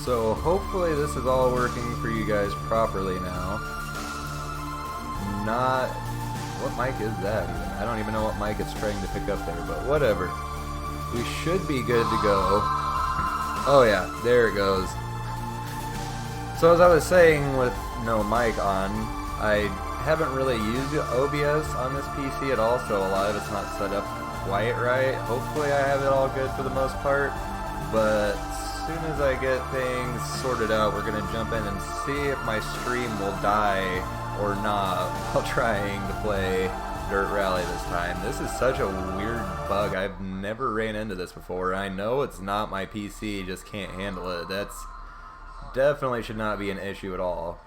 So hopefully this is all working for you guys properly now. Not... What mic is that even? I don't even know what mic it's trying to pick up there, but whatever. We should be good to go. Oh yeah, there it goes. So as I was saying with no mic on, I haven't really used OBS on this PC at all, so a lot of it's not set up quite right. Hopefully I have it all good for the most part, but as soon as I get things sorted out, we're going to jump in and see if my stream will die or not while trying to play Dirt Rally this time. This is such a weird bug. I've never ran into this before. I know it's not my PC, just can't handle it. That's definitely should not be an issue at all.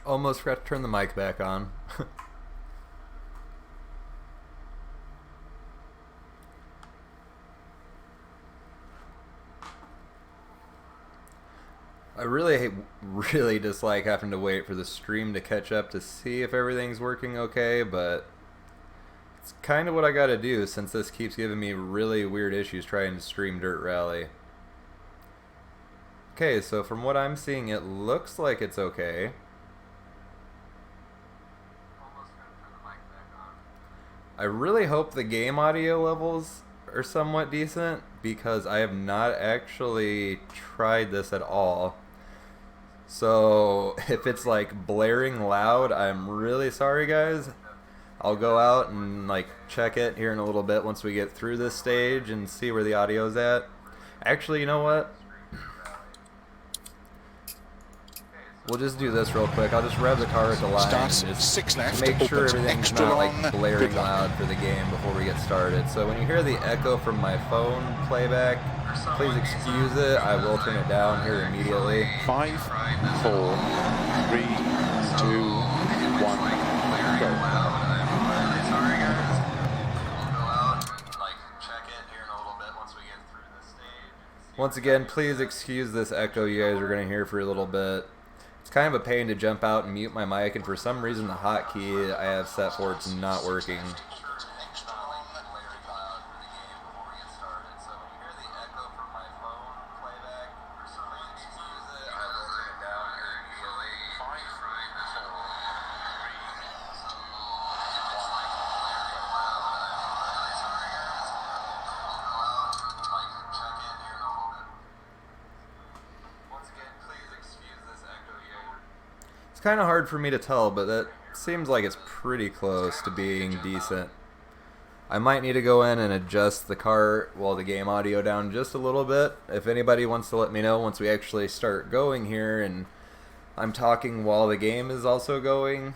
Almost forgot to turn the mic back on. I really dislike having to wait for the stream to catch up to see if everything's working okay, but it's kind of what I gotta do since this keeps giving me really weird issues trying to stream Dirt Rally. Okay, so from what I'm seeing, it looks like it's okay. I really hope the game audio levels are somewhat decent because I have not actually tried this at all. So if it's like blaring loud, I'm really sorry guys. I'll go out and like check it here in a little bit once we get through this stage and see where the audio's at. Actually, you know what? We'll just do this real quick. I'll just rev the car at the line and just make sure everything's not like blaring loud for the game before we get started. So when you hear the echo from my phone playback, please excuse it. I will turn it down here immediately. 5, 4, 3, 2, 1, go. Once again, please excuse this echo you guys are going to hear for a little bit. It's kind of a pain to jump out and mute my mic, and for some reason the hotkey I have set for it's not working. It's kind of hard for me to tell, but that seems like it's pretty close to being decent. I might need to go in and adjust the car, well, the game audio down just a little bit. If anybody wants to let me know once we actually start going here and I'm talking while the game is also going,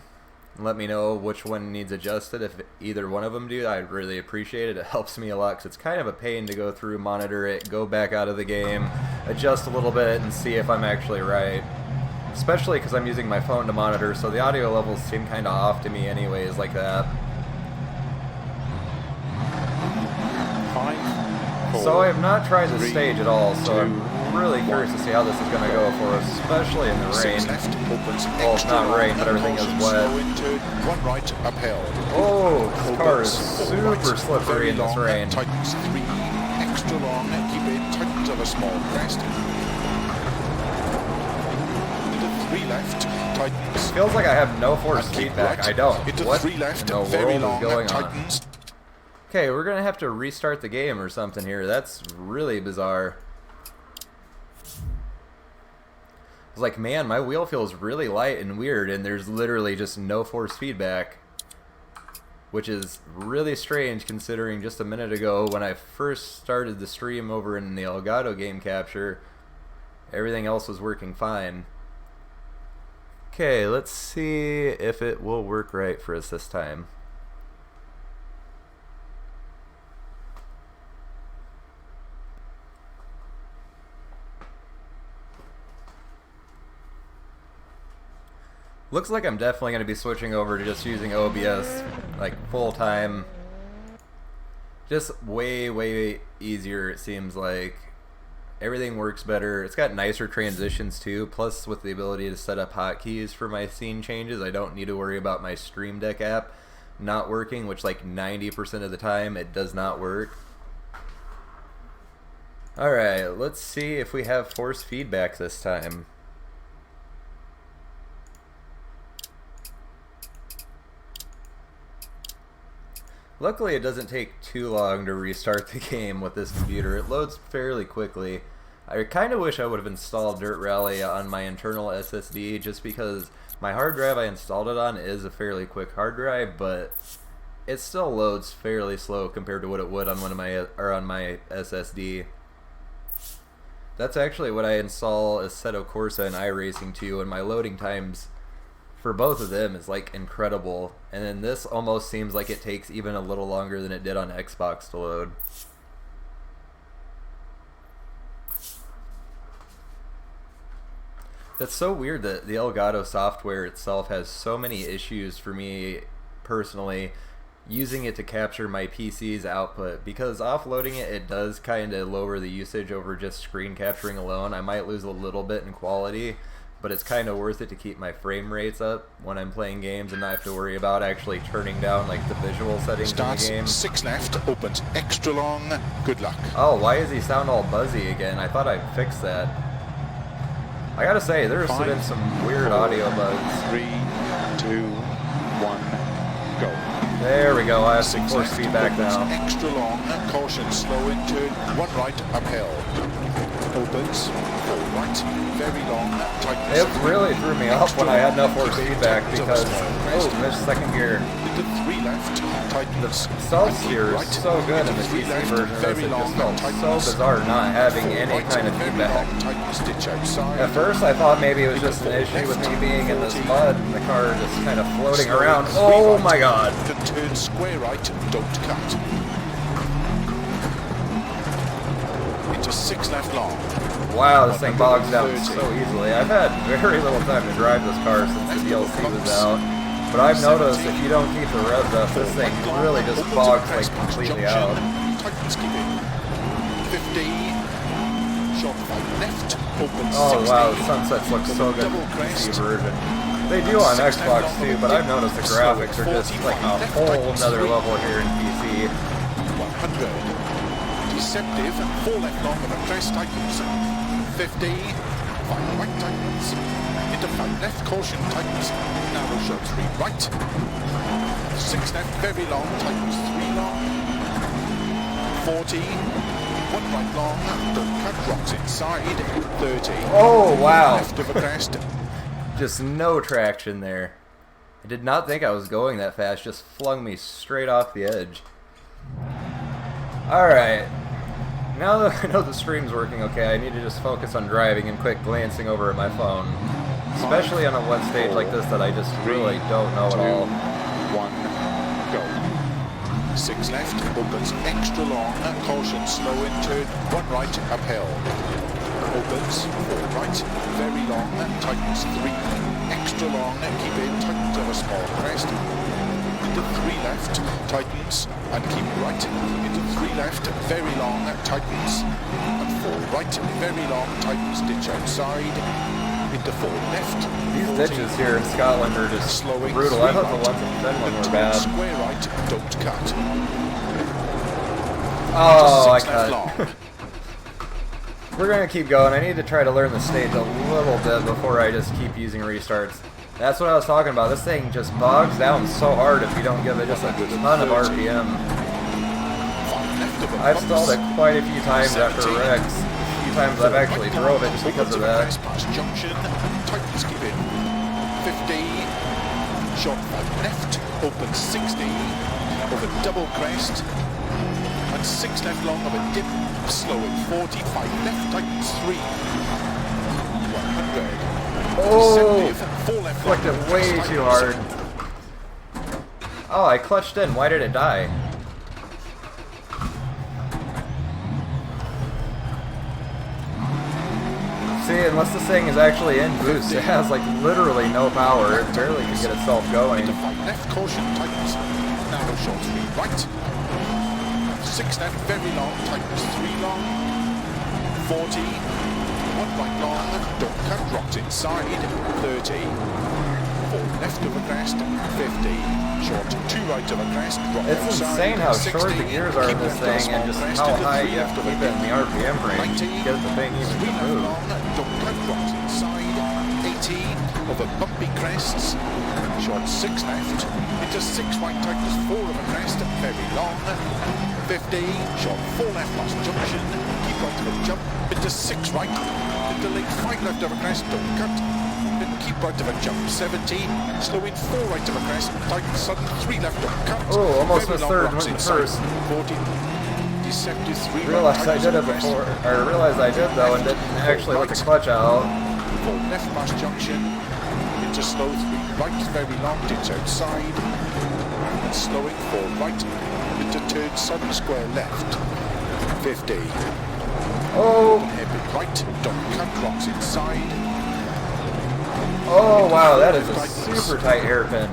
let me know which one needs adjusted. If either one of them do, I'd really appreciate it. It helps me a lot because it's kind of a pain to go through, monitor it, go back out of the game, adjust a little bit, and see if I'm actually right. Especially because I'm using my phone to monitor, so the audio levels seem kind of off to me anyways, like that. 5, 4, so I have not tried this stage at all, so I'm really curious to see how this is going to go for us, especially in the rain. Well, it's not rain, but everything is wet. One right uphill. Oh, this car is super slippery in this rain. Tightens 3, extra long, keep it, tightens of a small crest. 3 left, tightens. Feels like I have no force feedback. Right. I don't. What 3 left, in the very world long, is going tightens. on? Okay, we're going to have to restart the game or something here. That's really bizarre. It's like, man, my wheel feels really light and weird, and there's literally just no force feedback. Which is really strange considering just a minute ago when I first started the stream over in the Elgato game capture, everything else was working fine. Okay, let's see if it will work right for us this time. Looks like I'm definitely going to be switching over to just using OBS like full time. Just way easier, it seems like. Everything works better. It's got nicer transitions too, plus with the ability to set up hotkeys for my scene changes, I don't need to worry about my Stream Deck app not working, which like 90% of the time it does not work. Alright, let's see if we have force feedback this time. Luckily, it doesn't take too long to restart the game with this computer. It loads fairly quickly. I kind of wish I would have installed Dirt Rally on my internal SSD just because my hard drive I installed it on is a fairly quick hard drive, but it still loads fairly slow compared to what it would on one of my on my SSD. That's actually what I install Assetto Corsa and iRacing to, and my loading times for both of them is like incredible, and then this almost seems like it takes even a little longer than it did on Xbox to load. That's so weird that the Elgato software itself has so many issues for me personally using it to capture my PC's output, because offloading it does kind of lower the usage over just screen capturing alone. I might lose a little bit in quality, but it's kind of worth it to keep my frame rates up when I'm playing games and not have to worry about actually turning down like the visual settings Starts in the game. 6 left, opens extra long. Good luck. Oh, why does he sound all buzzy again? I thought I fixed that. I gotta say, there's been some weird audio buzz. 3, 2, 1, go. There we go. I have 6 force left, feedback opens now. extra long. Caution, slow in turn. 1 right, uphill. Opens, 4 right, very long, tightness. It really threw me off when I had no force feedback because, oh, missed second gear. Into 3 left, tightness. The self-steer is so good in the PC version of this, it just felt so bizarre not having any kind of feedback. At first I thought maybe it was just an issue with me being in this mud and the car just kind of floating around. Oh my god! To turn square right, don't cut. Into 6 left long. Wow, this thing bogs down so easily. I've had very little time to drive this car since the DLC was out, but I've noticed if you don't keep the revs up, this thing really just bogs like completely out. 50, short 5 left, open 60. Oh wow, the sunsets look so good in the PC version. They do on Xbox too, but I've noticed the graphics are just like a whole another level here in PC. 100. Deceptive, 4 left long and a press tightens. 50, 5 right tightens. Into 5 left, caution tightens. Narrow short 3 right. 6 left, very long, tightens 3 long. 40, 1 right long, don't cut, rocks inside. 30. Oh wow! Left of a crest. Just no traction there. I did not think I was going that fast, just flung me straight off the edge. Alright. Now that I know the stream's working okay, I need to just focus on driving and quit glancing over at my phone. Especially on a one stage like this that I just really don't know at all. 1, go. 6 left, opens extra long, caution, slow in turn, 1 right, uphill. Opens, 4 right, very long, tightens 3, extra long, keep in, tightens of a small crest. Into 3 left, tightens, and keep right. Into 3 left, very long, tightens, and 4 right, very long, tightens, ditch outside. Into 4 left. These ditches here in Scotland are just slowing, brutal. I thought the ones in Finland were bad. Square right, don't cut. Oh, I cut. We're gonna keep going. I need to try to learn the stage a little bit before I just keep using restarts. That's what I was talking about. This thing just bogs down so hard if you don't give it just a ton of RPM. I've stalled it quite a few times after wrecks. A few times I've actually drove it just because of that. Junction, tightens, keep in. 50, short 5 left, open 60, over double crest, and 6 left long of a dip, slow in 45 left, tightens 3, 100. Oh, flicked it way too hard. Oh, I clutched in. Why did it die? See, unless this thing is actually in boost, it has like literally no power. It barely can get itself going. Left caution, tightens. Narrow short 3 right. 6 left, very long, tightens 3 long. 40. 1 right long, don't cut, rocks inside. 30. 4 left of a crest, 50. Short 2 right of a crest, rock It's outside, insane how 60. short the gears are in this thing and just how high you have to keep it in the RPM range to get the thing even to move. Don't cut, rocks inside. 80 over bumpy crests. Short 6 left. Into 6 right, tightens 4 of a crest, very long. 50. Short 4 left past junction. Keep right to the jump. Into 6 right. Into late 5 left of a crest, don't cut. Keep right of a jump, 70, slow in 4 right of a crest, tighten sudden 3 left of cut. Oh, almost Very missed long third, rocks went inside, first. 40, deceptive 3 Realized right, I did it before, or realized I did though and didn't actually let the clutch out. 4 left past junction, into slow 3 right, very long, ditch outside, and slowing 4 right, into turn sudden square left, 50. Oh! Hairpin right, don't cut, rocks inside. Oh wow, that is a super tight hairpin.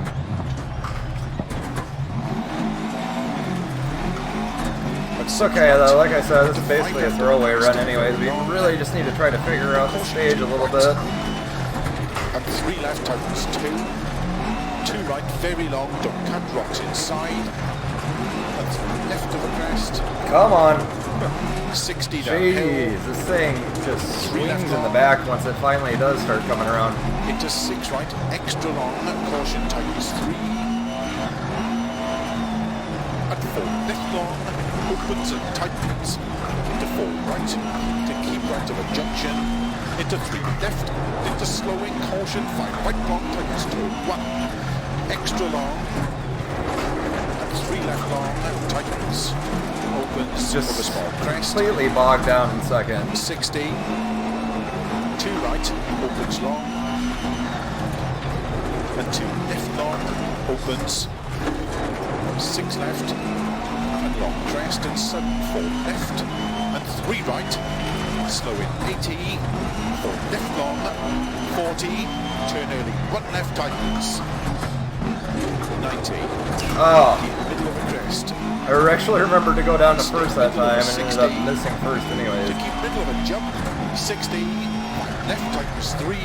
It's okay though, like I said, this is basically a throwaway run anyways. We really just need to try to figure out the stage a little bit. And 3 left, tightens 2. 2 right, very long, don't cut, rocks inside. And 3 left of a crest. Come on. 60 downhill. Jeez, this thing just swings in the back once it finally does start coming around. Into 6 right, extra long, caution, tightens 3. And 4 left long, opens and tightens. Into 4 right, to keep right of a junction. Into 3 left, into slowing, caution, 5 right long, tightens 2, 1. Extra long. And 3 left long, tightens. Opens Just of a small crest. completely bogged down in second. 60. 2 right, opens long. And 2 left long, opens. 6 left. And long crest and sudden 4 left. And 3 right. Slow in 80. 4 left long. 40. Turn early. 1 left tightens. 90. Oh. Middle of a crest. I actually remembered to go down to first that time and ended up missing first anyways. To keep middle of a jump, 60, left tightens 3,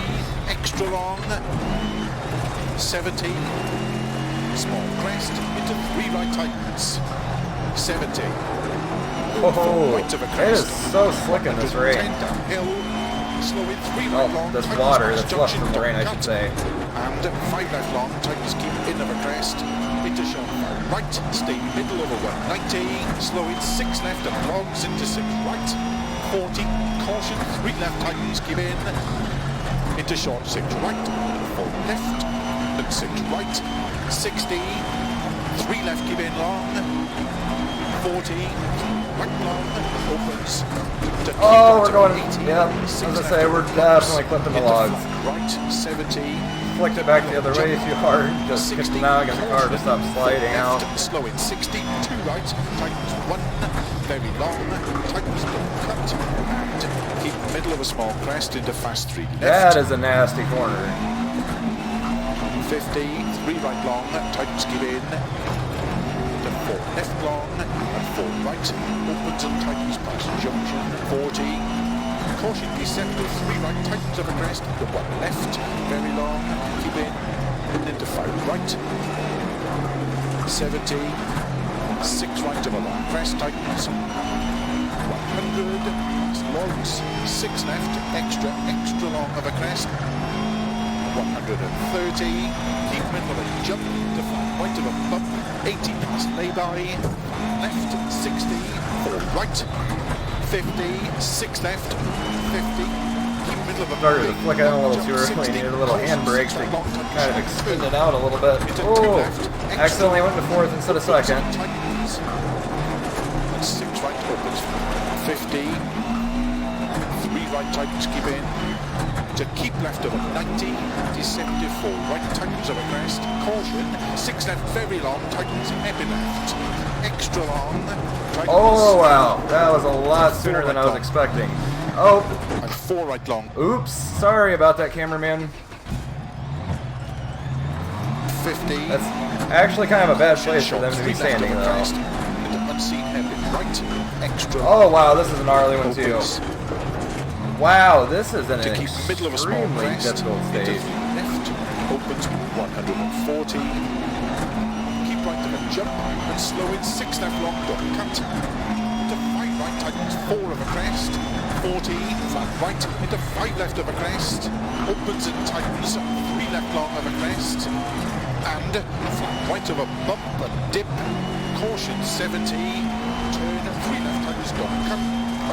extra long, 70, small crest, into 3 right tightens, 70, Oh, right of a it crest, is so slick in this rain. downhill, slow in 3 right long, Oh, this tightens water, past that's left junction, from the rain I don't should cut. say. And 5 left long, tightens keep in of a crest, into sharp right, stay middle over 190, slow in 6 left and logs into 6 right, 40, caution, 3 left tightens, give in, into short 6 right, 4 left, and 6 right, 60, 3 left, give in long, 40, right long, opens, to keep Oh, right we're to going, 80, yeah, I was 6 gonna left say, we're over definitely clipping the into logs. flat right, 70, Flicked it back the other way too hard, just hit the now get the car to stop sliding out. Slow in 60, 2 right, tightens 1, very long, tightens don't cut, and keep middle of a small crest into fast 3 left. That is a nasty corner. 50, 3 right long, tightens give in, to 4 left long, and 4 right, opens and tightens past junction, 40, caution deceptive, 3 right, tightens of a crest, the 1 left, very long, keep in, and into 5 right, 70, 6 right of a long crest, tightens, 100, logs, 6 left, extra long of a crest, 130, keep middle of a jump, to 5 right of a bump, 80 past lay-by, left, 60, 4 right, 50, 6 left, 50, keep middle of a Started to big flick out a little jump, too early, 60, needed a little handbrake to kind of extend it out a little bit. Into 2 Oh, left, extra accidentally went to fourth instead of second. tightens, and 6 right opens, 50, 3 right tightens, keep in, to keep left over 90, deceptive 4 right, tightens over crest, caution, 6 left, very long, tightens heavy left, extra long, tightens. Oh wow, that was a lot sooner than I was expecting. Oh, and 4 right long. Oops, sorry about that, cameraman. 50. That's actually kind of a bad place for them to be standing, though. Unseen heavy right, extra. Oh wow, this is a gnarly one too. Wow, this is an to keep middle of a small extremely crest, difficult stage. Left, opens 140. Keep right to the jump and slow in 6 left long, don't cut. Into 5 right, tightens 4 of a crest. 40, flat right, into 5 left of a crest. Opens and tightens 3 left long of a crest. And flat right of a bump and dip. Caution 70. Turn 3 left tightens, don't cut.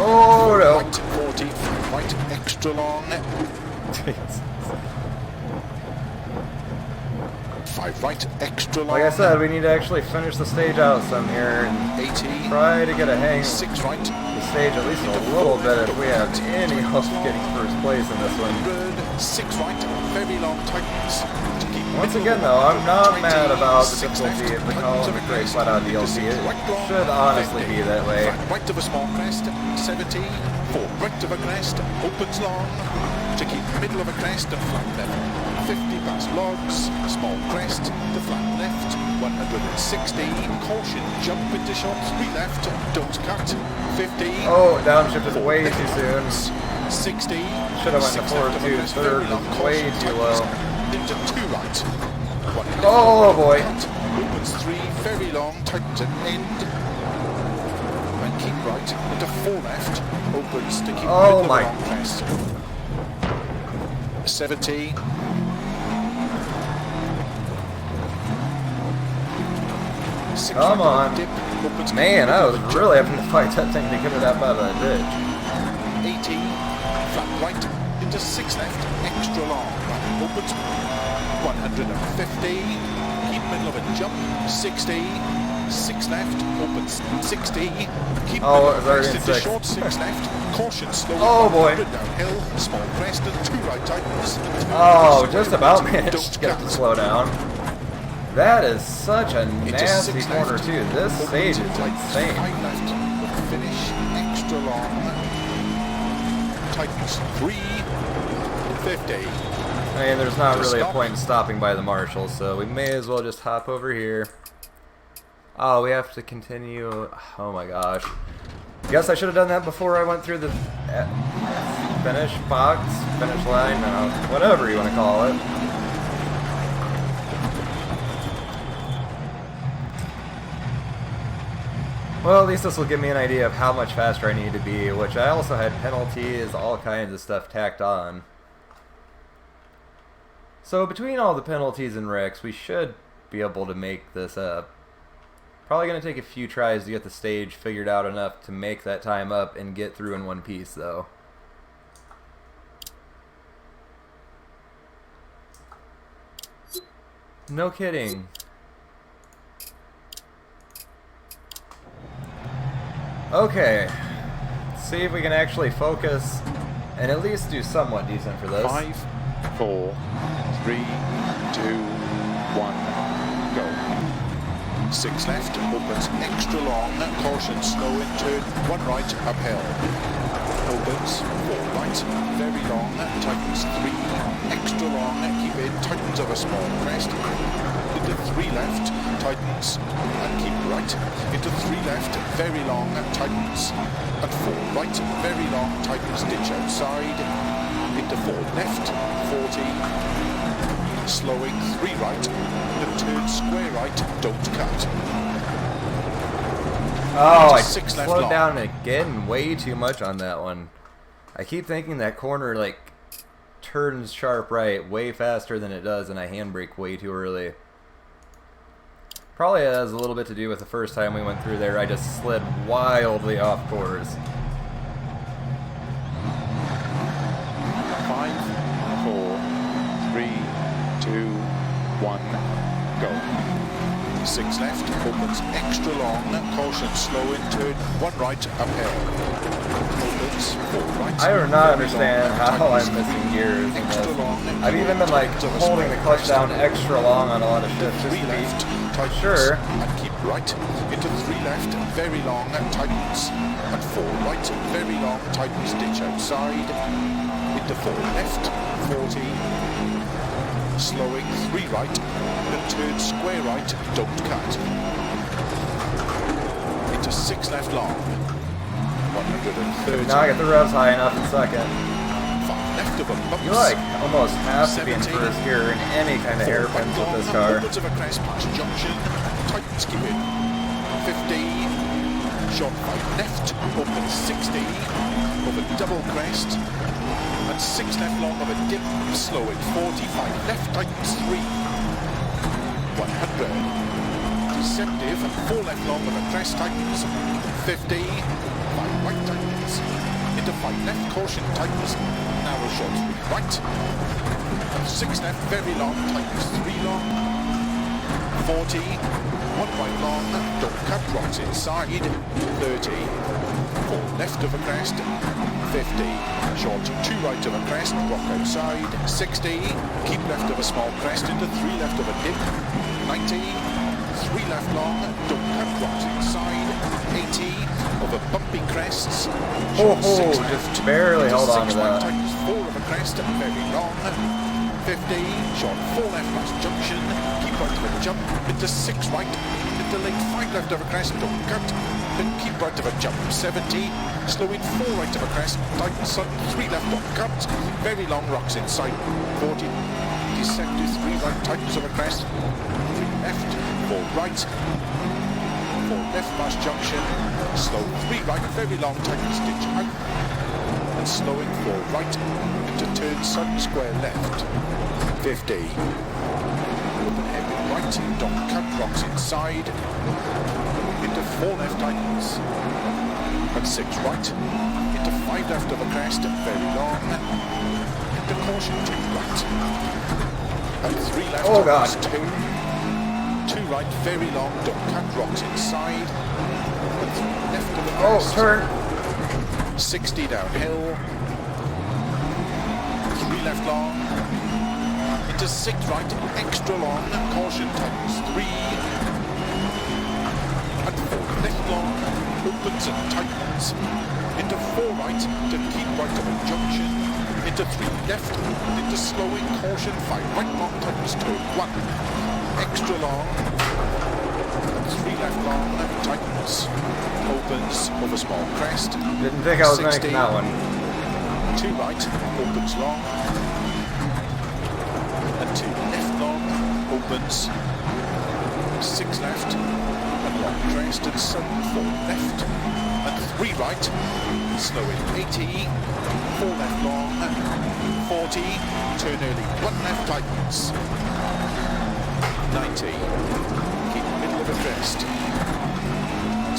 Oh no. Right 40, right extra long. 5 right extra long. Like I said, we need to actually finish the stage out some here and 80. try to get a hang of 6 right. the stage at least a little bit if we have any hope of getting first place in this one. 6 right, very long tightens. Once again though, I'm not mad about the difficulty of the column of great flat out DLC. It should honestly be that way. Right of a small crest, 70, 4 right of a crest, opens long, to keep middle of a crest and flat left. 50 past logs, small crest, to flat left, 160, caution, jump into short, 3 left, don't cut, 50. Oh, downshift is way too soon. 60. Should have went to forward 2 third, way too low. Into 2 right. Oh boy. Opens 3, very long, tightens at end. And keep right, into 4 left. Opens to keep oh middle my. of long crest. 70. Come on. Dip, opens Man, I was really having to fight that thing to get it up out of that ditch. 80. Flat right, into 6 left, extra long. Opens 150. Keep middle of a jump. 60. 6 left. Opens 60. Keep middle of a crest into short. 6 left. Caution slow. Oh boy. Downhill. Small crest and 2 right tightens. Oh, just about managed to get it to slow down. That is such a nasty corner too. This stage is insane. 5 left. Finish extra long. Tightens 350. I mean, there's not really a point in stopping by the marshal, so we may as well just hop over here. Oh, we have to continue. Oh my gosh. Guess I should have done that before I went through the finish box, finish line, whatever you want to call it. Well, at least this will give me an idea of how much faster I need to be, which I also had penalties, all kinds of stuff tacked on. So between all the penalties and wrecks, we should be able to make this up. Probably going to take a few tries to get the stage figured out enough to make that time up and get through in one piece, though. No kidding. Okay, let's see if we can actually focus and at least do somewhat decent for this. 5, 4, 3, 2, 1, go. 6 left, opens extra long, caution slow in turn, 1 right, uphill. Opens 4 right, very long, tightens 3, extra long, keep in, tightens of a small crest. Into 3 left, tightens, and keep right. Into 3 left, very long, tightens, and 4 right, very long, tightens, ditch outside. Into 4 left, 40, slowing 3 right, and turn square right, don't cut. Oh, I 6 left slowed long. down again way too much on that one. I keep thinking that corner like turns sharp right way faster than it does, and I handbrake way too early. Probably has a little bit to do with the first time we went through there. I just slid wildly off course. 5, 4, 3, 2, 1, go. 6 left, opens extra long, caution slow in turn, 1 right, uphill. Opens 4 right. I do not understand how I'm missing gears in this. I've even been like holding the clutch down extra long on a lot of shifts just to be sure. And keep right, into 3 left, very long, tightens, and 4 right, very long, tightens, ditch outside, into 4 left, 40, slowing, 3 right, and turn square right, don't cut. Into 6 left long, 130. Now I get the revs high enough in second. 5 left of a bumps. You like almost have to be in first gear in any kind of hairpins with this car. Opens of a crest past junction, tightens, keep in. 50, short 5 left, open 60, over double crest, and 6 left long of a dip, slow at 45 left, tightens 3, 100, deceptive, 4 left long of a crest, tightens 50, 5 right tightens, into 5 left, caution tightens, narrow short 3 right, and 6 left, very long, tightens 3 long, 40, 1 right long, don't cut, rocks inside, 30, 4 left of a crest, 50, short 2 right of a crest, rock outside, 60, keep left of a small crest, into 3 left of a dip, 90, 3 left long, don't cut, rocks inside, 80, over bumpy crests, short 6 left, just barely held on to that. Tightens 4 of a crest, very long, 50, short 4 left past junction, keep right of a jump, into 6 right, into late 5 left of a crest, don't cut, then keep right of a jump, 70, slow in 4 right of a crest, tighten sudden, 3 left don't cut, very long rocks inside, 40, deceptive, 3 right, tightens of a crest, 3 left, 4 right, 4 left past junction, slow 3 right, very long, tightens ditch out, and slowing 4 right, into turn sudden square left, 50, open heavy right, don't cut, rocks inside, into 4 left tightens, and 6 right, into 5 left of a crest, very long, into caution 2 right, and 3 left, oh god, 2 right, very long, don't cut, rocks inside, and 3 left of a oh crest, turn, 60 downhill, 3 left long, into 6 right, extra long, caution tightens 3, and 4 left long, opens and tightens, into 4 right, to keep right of a junction, into 3 left, into slowing, caution 5 right long, tightens turn 1, extra long, and 3 left long, tightens, opens over small crest, didn't think I was 60, making that one. 2 right, opens long, and 2 left long, opens, 6 left, and long crest, and sudden 4 left, and 3 right, slow in 80, 4 left long, 40, turn early, 1 left tightens, 90, keep middle of a crest,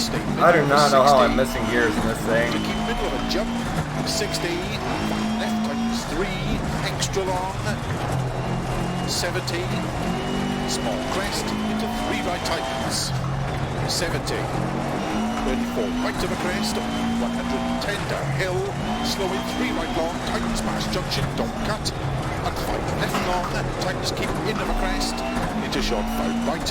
stay middle I do not know how 60, I'm missing gears in this thing. to keep middle of a jump, 60, left tightens 3, extra long, 70, small crest, into 3 right tightens, 70, early 4 right of a crest, 110 downhill, slow in 3 right long, tightens past junction, don't cut, and 5 left long, tightens keep in of a crest, into short 5 right,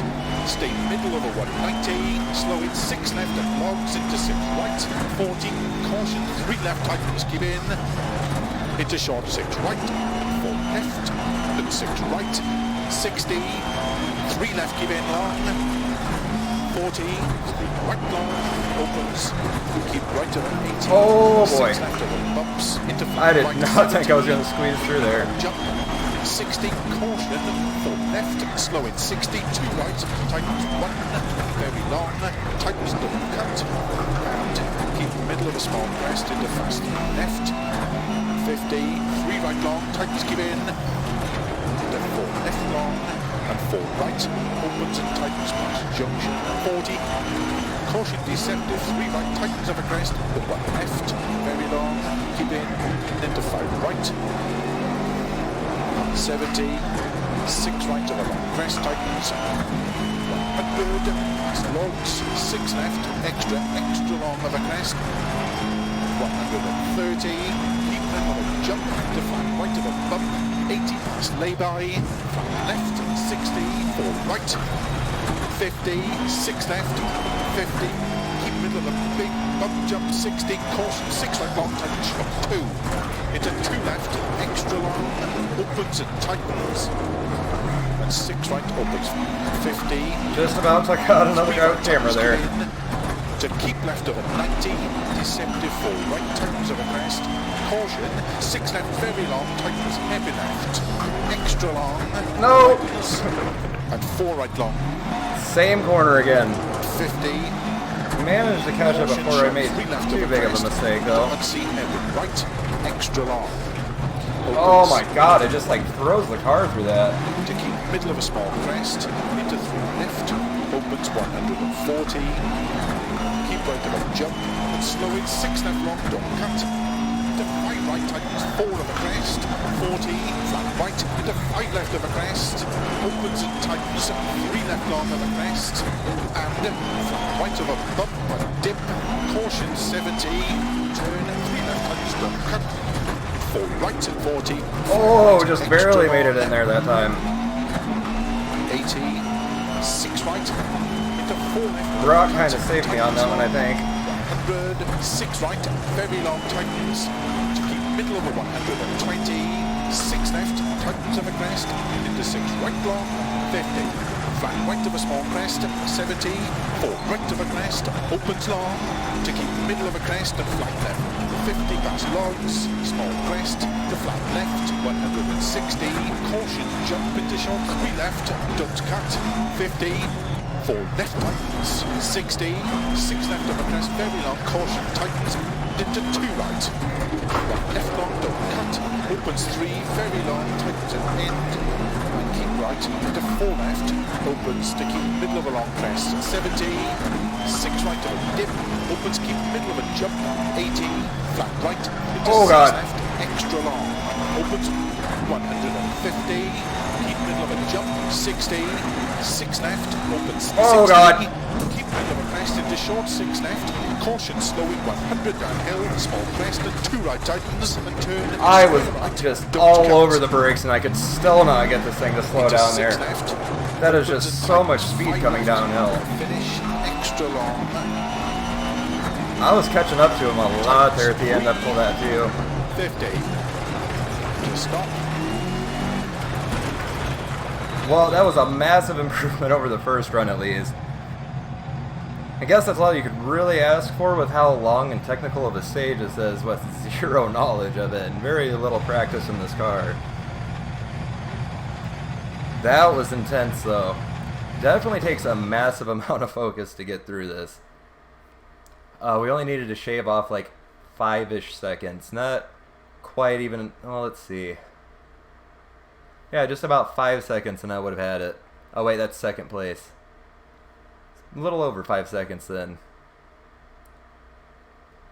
stay middle of a 190, slow in 6 left and logs into 6 right, 40, caution 3 left, tightens keep in, into short 6 right, 4 left, and 6 right, 60, 3 left keep in long, 40, 3 right long, opens, keep right of an 80, oh boy, 6 left of a bumps, into 4 I did right, not 70, think I was going to squeeze through there. jump, 60, caution, 4 left, slow in 60, 2 right, tightens 1, very long, tightens double cut, and keep middle of a small crest into fast 3 left, 50, 3 right long, tightens keep in, into 4 left long, and 4 right, opens and tightens past junction, 40, caution deceptive, 3 right, tightens of a crest, the 1 left, very long, keep in, into 5 right, 70, 6 right of a long crest, tightens, 100, 100, past logs, 6 left, extra long of a crest, 130, keep them on a jump, to flat right of a bump, 80 past lay-by, flat left, 60, 4 right, 50, 6 left, 50, keep middle of a big bump jump, 60, caution, 6 right long, tight shot, 2, into 2 left, extra long, opens and tightens, and 6 right, opens, 50. Just about took out another guy with camera there. To keep left of a 90, deceptive 4 right, tightens of a crest, caution, 6 left, very long, tightens, heavy left, extra long, No! and 4 right long, Same corner again. 50. Managed to catch up before I made too big of a mistake though. Unseen heavy right, extra long. Oh my god, it just like throws the car through that. To keep middle of a small crest, into 3 left, opens 140, keep right of a jump, and slow in 6 left long, don't cut, into 5 right, tightens 4 of a crest, 40, flat right, into 5 left of a crest, opens and tightens 3 left long of a crest, and flat right of a bump, and dip, caution 70, turn 3 left, tightens, don't cut, 4 right at 40. Oh, just barely made it in there that time. 80, 6 right, into 4 left. Brock kind of saved me on that one, I think. 100, 6 right, very long tightens. To keep middle of a 120, 6 left, tightens of a crest, into 6 right long, 50. Flat right of a small crest, 70, 4 right of a crest, opens long, to keep middle of a crest and flat left, 50 past logs, small crest, to flat left, 160, caution, jump into short, 3 left, don't cut, 50, 4 left tightens, 60, 6 left of a crest, very long, caution, tightens, into 2 right, 1 left long, don't cut, opens 3, very long, tightens at end, keep right, into 4 left, opens to keep middle of a long crest, 70, 6 right to a dip, opens keep middle of a jump, 80, flat right, into 6 left, extra long, opens 150, keep middle of a jump, 60, 6 left, opens 60, keep middle of a crest into short, 6 left, caution slowing 100 downhill, small crest and 2 right tightens and turn. I was just all over the brakes and I could still not get this thing to slow down there. That is just so much speed coming downhill. Finish, extra long. I was catching up to him a lot there at the end up till that too. 50. Just stop. Well, that was a massive improvement over the first run at least. I guess that's all you could really ask for with how long and technical of a stage this is with zero knowledge of it and very little practice in this car. That was intense though. Definitely takes a massive amount of focus to get through this. We only needed to shave off like 5-ish seconds. Not quite even, well, let's see. Yeah, just about 5 seconds and I would have had it. Oh wait, that's second place. A little over 5 seconds then.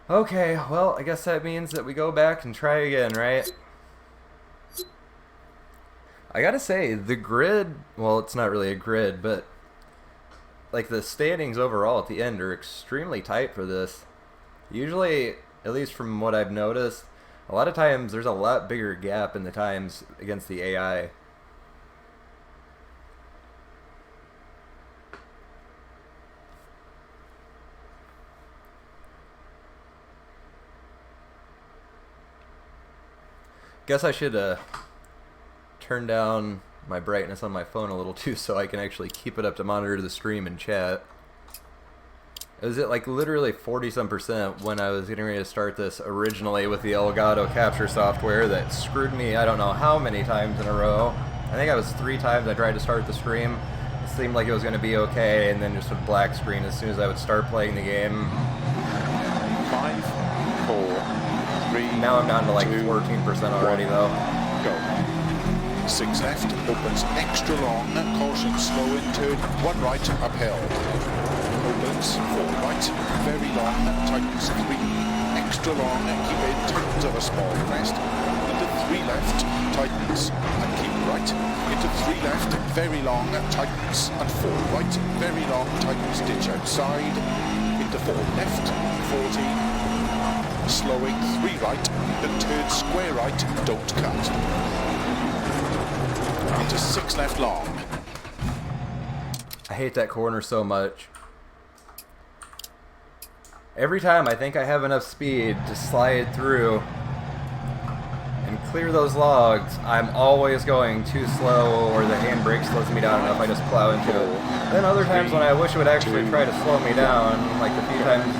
Okay, well, I guess that means that we go back and try again, right? I gotta say, the grid, well, it's not really a grid, but like the standings overall at the end are extremely tight for this. Usually, at least from what I've noticed, a lot of times there's a lot bigger gap in the times against the AI. Guess I should turn down my brightness on my phone a little too so I can actually keep it up to monitor the stream and chat. It was at like literally 40-some% when I was getting ready to start this originally with the Elgato capture software that screwed me I don't know how many times in a row. I think I was 3 times I tried to start the stream. It seemed like it was going to be okay and then just a black screen as soon as I would start playing the game. 5, 4, 3. Now I'm down to like 14% already though. Go. 6 left, opens extra long, caution slow in turn, 1 right, uphill. Opens 4 right, very long, tightens 3, extra long, keep in, tightens of a small crest, into 3 left, tightens, and keep right. Into 3 left, very long, tightens, and 4 right, very long, tightens, ditch outside. Into 4 left, 40. Slowing 3 right, then turn square right, don't cut. Into 6 left long. I hate that corner so much. Every time I think I have enough speed to slide through and clear those logs, I'm always going too slow, or the handbrake slows me down enough I just plow into it. Then other times when I wish it would actually try to slow me down, like the few times you've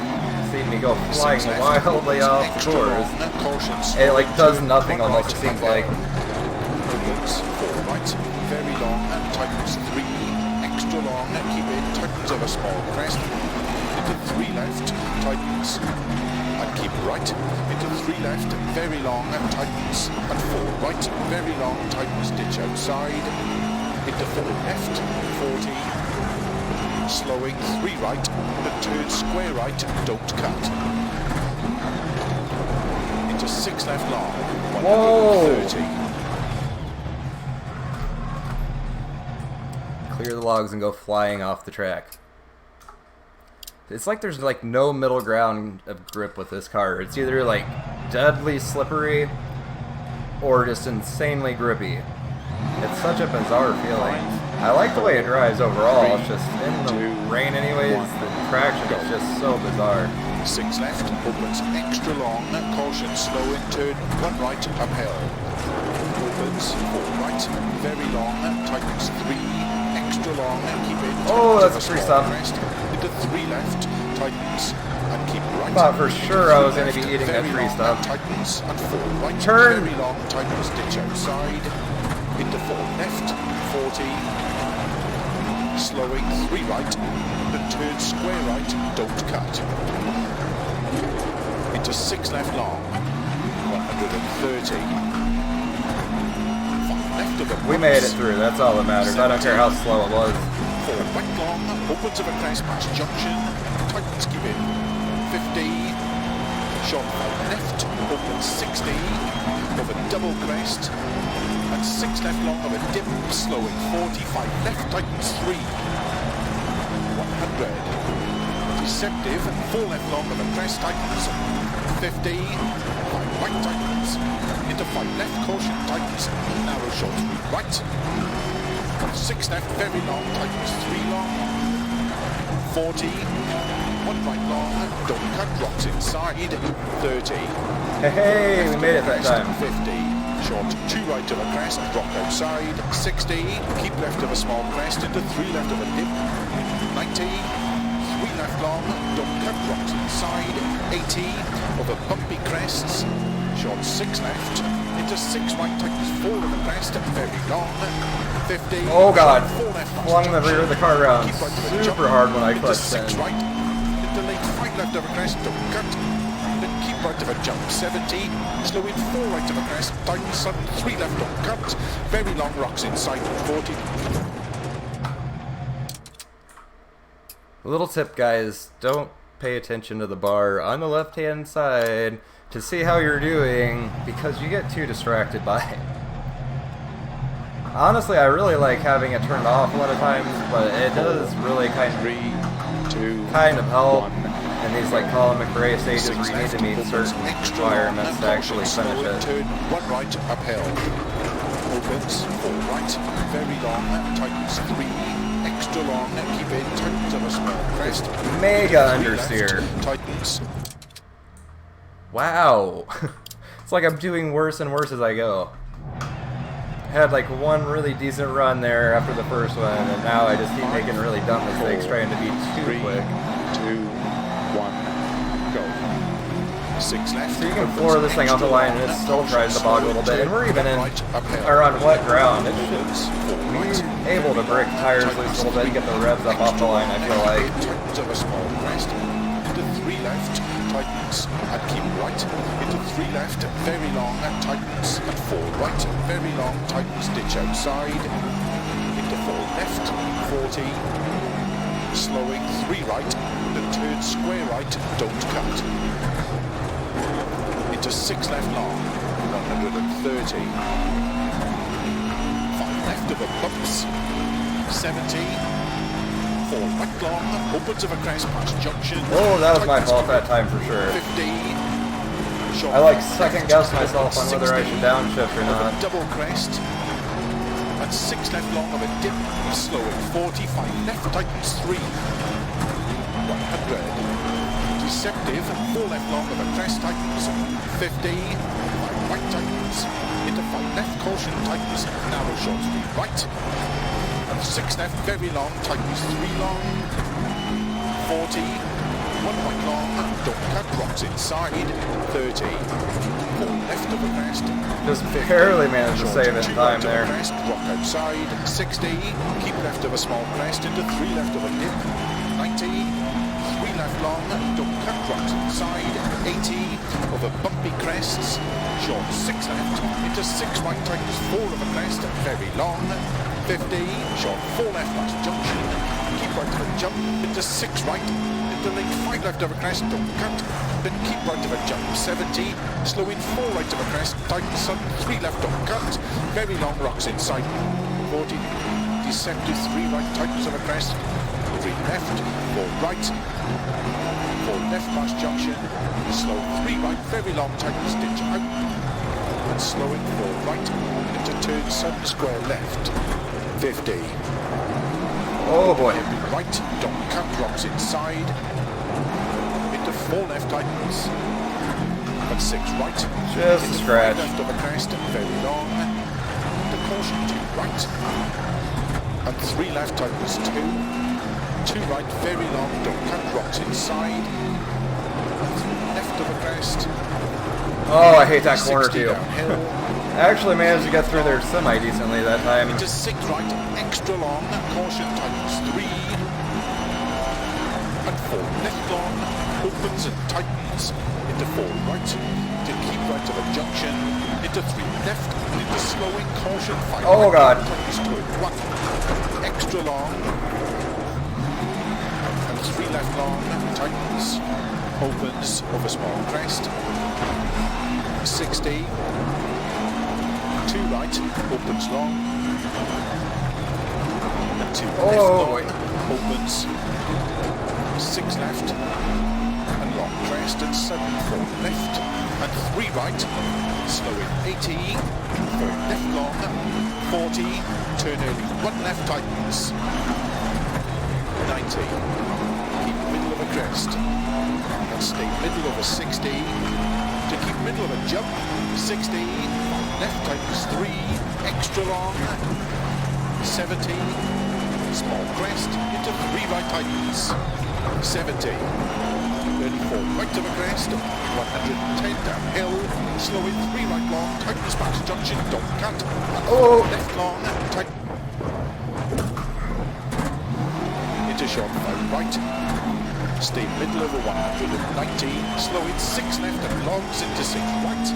seen me go flying wildly off the course, it like does nothing almost, it seems like. Opens 4 right, very long, and tightens 3, extra long, and keep it, tightens of a small crest. Into 3 left, tightens, and keep right. Into 3 left, very long, and tightens, and 4 right, very long, tightens, ditch outside. Into 4 left, 40. Slowing 3 right, then turn square right, don't cut. Into 6 left long, 130. Clear the logs and go flying off the track. It's like there's like no middle ground of grip with this car. It's either like deadly slippery or just insanely grippy. It's such a bizarre feeling. I like the way it drives overall. It's just in the rain anyways, the traction is just so bizarre. 6 left, opens extra long, caution, slow in turn, 1 right, uphill. Opens 4 right, very long, tightens 3, extra long, keep it. Oh, that's a free stop. Into 3 left, tightens, and keep right. Thought for sure I was going to be eating that free stop. Tightens, and 4 right, turn. very long, tightens, ditch outside. Into 4 left, 40. Slowing 3 right, then turn square right, don't cut. Into 6 left long, 130. 5 left of the We made it through, that's all that matters. I don't care how slow it was. 4 right long, opens of a crest past junction, tightens, keep in, 50. Short 5 left, opens 60, of a double crest, and 6 left long of a dip, slowing 45 left, tightens 3, 100. Deceptive, 4 left long of a crest, tightens 50, 5 right, tightens, into 5 left, caution, tightens, narrow short 3 right, 6 left, very long, tightens 3 long, 40, 1 right long, don't cut, rocks inside, 30. Hey, we made it that time. 50. Short 2 right of a crest, drop outside, 60, keep left of a small crest, into 3 left of a dip, 90, 3 left long, don't cut, rocks inside, 80, over bumpy crests, short 6 left, into 6 right, tightens 4 of a crest, very long, 50, oh god, 4 left, flung the rear of the car around super hard when I clutched 6 in. right, into late 5 left of a crest, don't cut, keep right of a jump, 70, slow in 4 right of a crest, tighten sudden, 3 left, don't cut, very long rocks inside, 40. Little tip, guys, don't pay attention to the bar on the left hand side to see how you're doing, because you get too distracted by it. Honestly, I really like having it turned off a lot of times, but it does really kind of help in these like column McRae stages where you need to meet certain requirements to actually finish it. Turn 1 right, uphill. Opens 4 right, very long, tightens 3, extra long, keep in, tightens of a small crest. Mega understeer. Tightens. Wow. It's like I'm doing worse and worse as I go. Had like one really decent run there after the first one, and now I just keep making really dumb mistakes trying to be too quick. 2, 1, go. 6 left. So you can floor this thing off the line and it still tries to bog a little bit, and we're even in, or on wet ground. It should be able to break tires loose a little bit and get the revs up off the line, I feel like. Tightens of a small crest. Into 3 left, tightens, and keep right. Into 3 left, very long, and tightens, and 4 right, very long, tightens, ditch outside. Into 4 left, 40. Slowing 3 right, then turn square right, don't cut. Into 6 left long, 130. 5 left over bumps. 70. 4 right long, opens of a crest past junction. Oh, that was my fault that time for sure. 50. Short I like right second guess myself on whether I should downshift or not. Double crest. And 6 left long of a dip. Slow at 45 left tightens 3. 100. Deceptive. 4 left long of a crest tightens 50. 5 right tightens. Into 5 left caution tightens. Narrow short 3 right. And 6 left very long tightens 3 long. 40. 1 right long. Don't cut rocks inside. 30. 4 left of a crest. Just barely managed to save it in time there. Crest, rock outside. 60. Keep left of a small crest into 3 left of a dip. 90. 3 left long. Don't cut rocks inside. 80. Over bumpy crests. Short 6 left. Into 6 right tightens 4 of a crest. Very long. 50. Short 4 left past junction. Keep right of a jump. Into 6 right. Into lane 5 left of a crest. Don't cut. Then keep right of a jump, 70, slow in 4 right of a crest, tighten sun, 3 left don't cut, very long rocks inside, 40, deceptive, 3 right, tightens of a crest, 3 left, 4 right, 4 left past junction, slow 3 right, very long, tightens ditch out, and slow in 4 right, into turn sun, square left, 50. Oh boy. Right, don't cut rocks inside, 4 left tightens, and 6 right. Just a scratch. 5 left of a crest, very long. The caution 2 right, and 3 left tightens 2. 2 right, very long. Don't cut rocks inside. And 3 left of a crest. Oh, I hate that corner too. Downhill. I actually managed to get through there semi-decently that time. Into 6 right, extra long. Caution tightens 3. And 4 left long. Opens and tightens into 4 right, to keep right of a junction, into 3 left, into slowing, caution, 5 oh right, god, tightens to 1, extra long, and 3 left long, tightens, opens over small crest, 60, 2 right, opens long, and 2 left long, opens, 6 left, long crest and 7 4 left and 3 right, slow in 80, 4 left long, 40, turn early, 1 left tightens, 90, keep middle of a crest, and stay middle of a 60, to keep middle of a jump, 60, left tightens 3, extra long, 70, small crest, into 3 right tightens, 70, 34 right of a crest, 110 downhill, slow in 3 right long, tightens past junction, don't cut, oh, left long, tight, into short 5 right, stay middle over 190, slow in 6 left and longs into 6 right,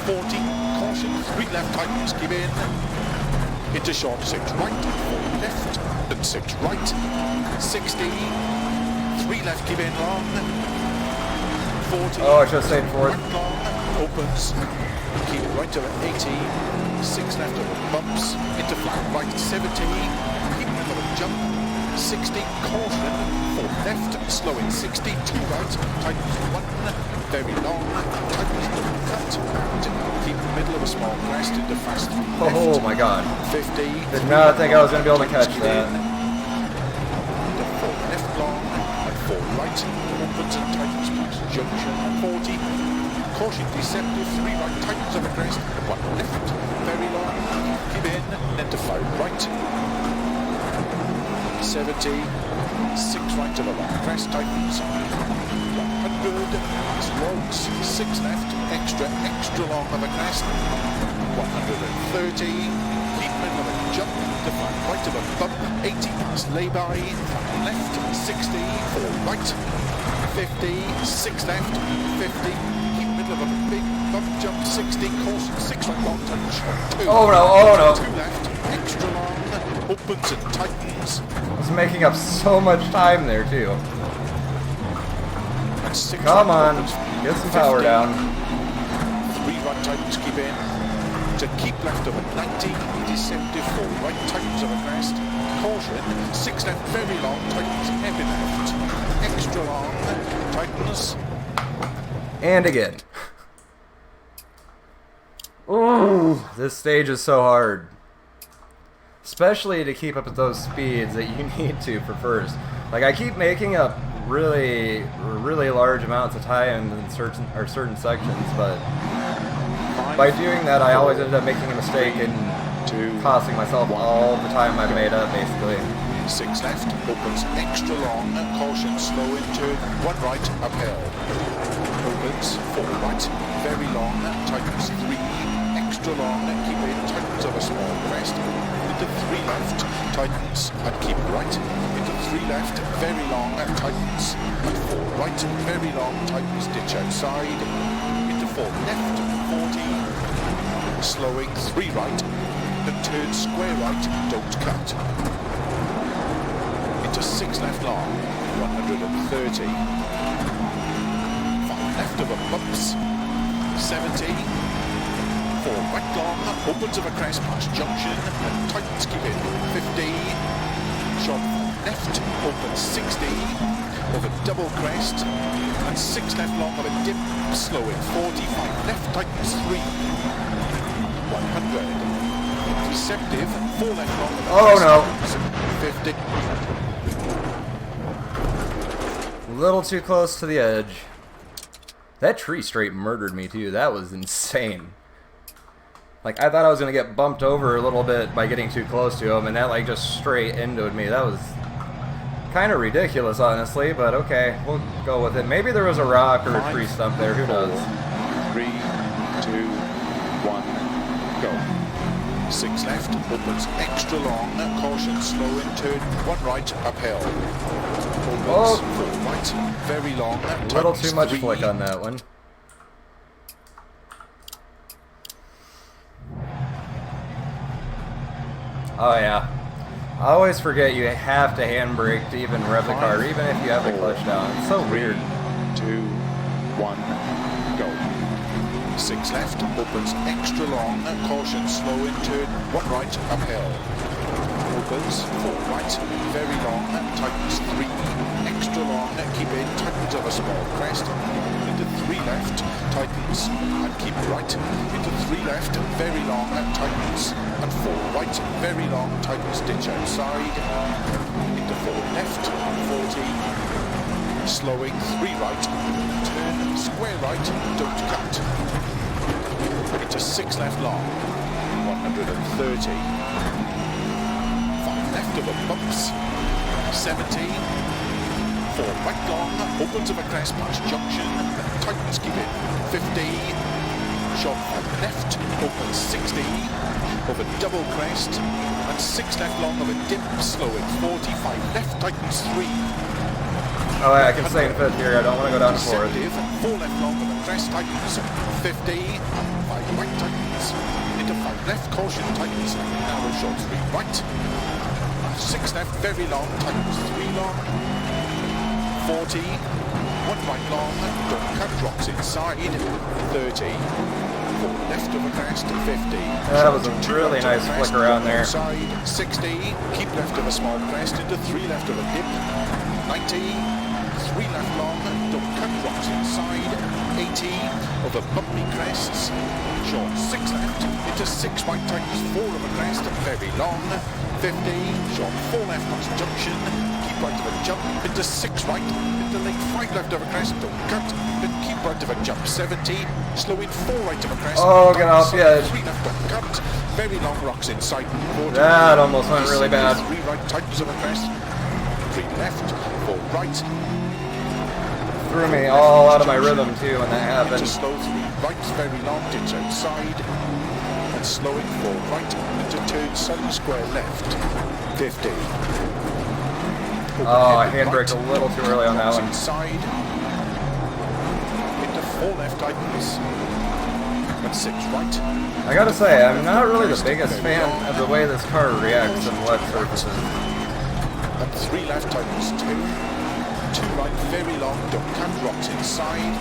40, caution, 3 left tightens, give in, into short 6 right, 4 left, and 6 right, 60, 3 left, give in long, 40. Oh, I should have stayed forward. Right long, opens, keep it right to 80, 6 left over bumps, into flat right 70, keep middle of jump, 60, caution, 4 left, slow in 60, 2 right, tightens 1, very long, tightens cut, keep middle of a small crest into fast 3 left, oh my god. 50, Did not think I was going to be able to catch that. Into 4 left long, and 4 right, opens and tightens past junction, 40, caution deceptive, 3 right, tightens of a crest, 1 left, very long, keep in, then to 5 right, 70, 6 right of a long crest, tightens, 100, slows, 6 left, extra long of a crest, 130, keep middle of a jump, to 5 right of a bump, 80 past lay-by, 5 left, 60, 4 right, 50, 6 left, 50, keep middle of a big bump jump, 60, caution, 6 right long touch, 2, Oh no, oh no. 2 left, extra long, opens and tightens, I was making up so much time there too. and 6 Come right on, opens, get some power 50, down. 3 right tightens, keep in. To keep left over 90, deceptive 4 right, tightens over crest. Caution, 6 left, very long, tightens, heavy left. Extra long, tightens. And again. Ooh, this stage is so hard. Especially to keep up at those speeds that you need to for first. Like, I keep making up really large amounts of time in certain sections, but by doing that, I always end up making a mistake and costing myself all the time I've made up, basically. 6 left, opens extra long, caution, slow into 1 right, uphill. Opens 4 right, very long, tightens 3, extra long, keep in, tightens of a small crest. Into 3 left, tightens, and keep right. Into 3 left, very long, tightens, and 4 right, very long, tightens, ditch outside. Into 4 left, 40, slowing 3 right, and turn square right, don't cut. Into 6 left long, 130. 5 left over bumps, 70. 4 right long, opens of a crest past junction, and tightens, keep in, 50. Short left, opens 60, over double crest, and 6 left long on a dip, slowing 45 left, tightens 3. 100. Deceptive, 4 left long on the crest, 50. A little too close to the edge. That tree straight murdered me too. That was insane. Like, I thought I was going to get bumped over a little bit by getting too close to him, and that, like, just straight endowed me. That was kind of ridiculous, honestly, but okay, we'll go with it. Maybe there was a rock or a tree stump there, who knows? 3, 2, 1, go. 6 left, opens extra long, caution, slow in turn, 1 right, uphill. Opens 4 right, very long, a little too much 3. flick on that one. Oh yeah. I always forget you have to handbrake to even rev the car, even if you have the clutch down. It's so weird. 2, 1, go. 6 left, opens extra long, caution, slow in turn, 1 right, uphill. Opens 4 right, very long, tightens 3, extra long, keep in, tightens of a small crest. Into 3 left, tightens, and keep right. Into 3 left, very long, tightens, and 4 right, very long, tightens, ditch outside. Into 4 left, 40, slowing 3 right, turn square right, don't cut. Into 6 left long, 130. 5 left over bumps, 70. 4 right long, opens of a crest past junction, tightens, keep in, 50. Short 5 left, opens 60, over double crest, and 6 left long of a dip, slowing 45 left, tightens 3. Oh, I can stay in 5th here, I don't want to go down to 4th. 4 left long of a crest, tightens 50, 5 right, tightens, into 5 left, caution, tightens, narrow short 3 right, 6 left, very long, tightens 3 long, 40, 1 right long, don't cut, rocks inside, 30, 4 left of a crest, 50. That was a really nice flick around there. Side, 60, keep left of a small crest, into 3 left of a dip, 90, 3 left long, don't cut, rocks inside, 80, over bumpy crests, short 6 left, into 6 right, tightens 4 of a crest, very long, 50, short 4 left past junction, keep right of a jump, into 6 right, into late 5 left of a crest, don't cut, then keep right of a jump, 70, slow in 4 right of a crest, oh, get off the edge. 3 left, don't cut, very long rocks inside, 40, that almost went really bad. 3 right, tightens of a crest, 3 left, 4 right, threw me all out of my rhythm too when that happened. into slow 3 right, very long, ditch outside, and slowing 4 right, into turn 7 square left, 50. Oh, I handbraked a little too early on that one. Inside, into 4 left, tightens, and 6 right. I gotta say, I'm not really the biggest fan of the way this car reacts on wet surfaces. And 3 left, tightens 2. 2 right, very long, don't cut, rocks inside.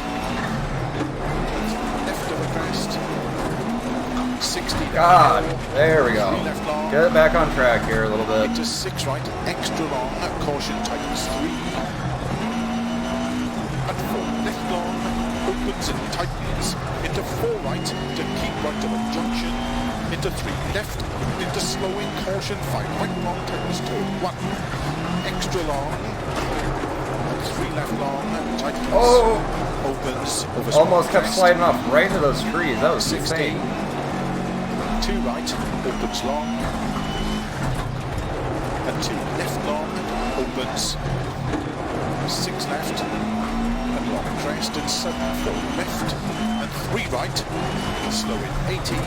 Left of a crest, 60 God, downhill, there we go. 3 left long, Get it back on track here a little bit. into 6 right, extra long, caution tightens 3, and 4 left long, opens and tightens, into 4 right, to keep right of a junction, into 3 left, into slowing, caution 5 right long, tightens turn 1, extra long, and 3 left long, tightens, opens, over Almost kept crest, sliding off right into those trees. That was 60, insane. 2 right, opens long, and 2 left long, opens, 6 left, and long crest, and 7, 4 left, and 3 right, slow in 80,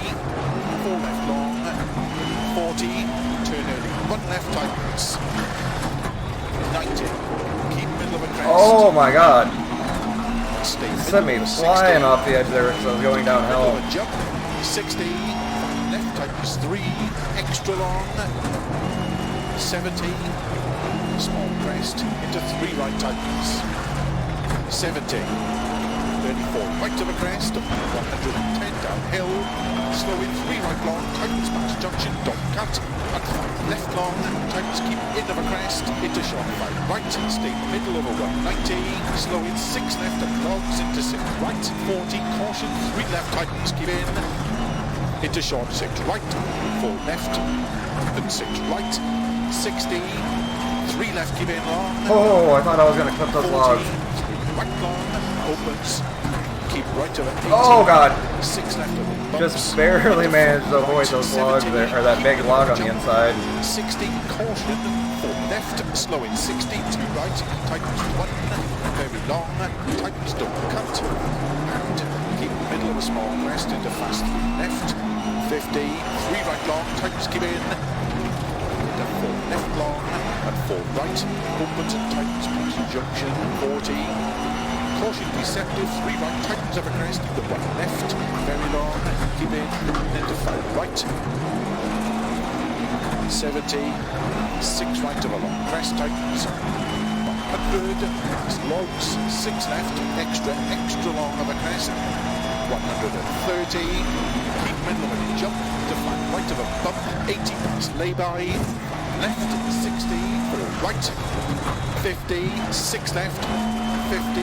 4 left long, 40, turn early, 1 left tightens, 90, keep middle of a crest. Oh my God. Stay Sent me flying off the edge there as I was going downhill. Jump, 60, left tightens 3, extra long, 70, small crest, into 3 right tightens, 70, 34, right of a crest, 110 downhill, slow in 3 right long, tightens past junction, don't cut, and 5 left long, tightens keep in of a crest, into short 5 right, stay middle of a 190, slow in 6 left and logs into 6 right, 40, caution, 3 left tightens keep in, into short 6 right, 4 left, and 6 right, 60, 3 left keep in long, Oh, I thought I was going to clip those 40, logs. 3 right long, opens, keep right of it, 80, Oh God. 6 left of it, bumps, Just barely managed to avoid those logs there, or that big log on the inside. 60, caution, 4 left, slow in 60, 2 right, tightens 1, very long, tightens don't cut, and keep middle of a small crest into fast 3 left, 50, 3 right long, tightens keep in, into 4 left long, and 4 right, opens and tightens past junction, 40, caution deceptive, 3 right, tightens of a crest, the 1 left, very long, keep in, into 5 right, 70, 6 right of a long crest, tightens, 100, logs, 6 left, extra long of a crest, 130, keep middle of a jump, to 5 right of a bump, 80 past lay-by, left, 60, 4 right, 50, 6 left, 50,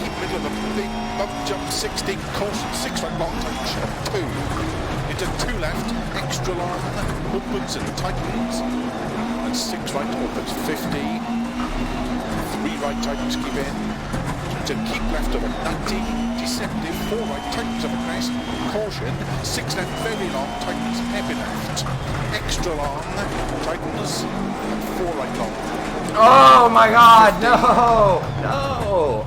keep middle of a big bump jump, 60, caution, 6 right long touch, 2, into 2 left, extra long, opens and tightens, and 6 right opens, 50, 3 right tightens keep in, to keep left of a 90, deceptive, 4 right tightens of a crest, caution, 6 left very long, tightens heavy left, extra long, tightens, and 4 right long. Oh my God, no, no.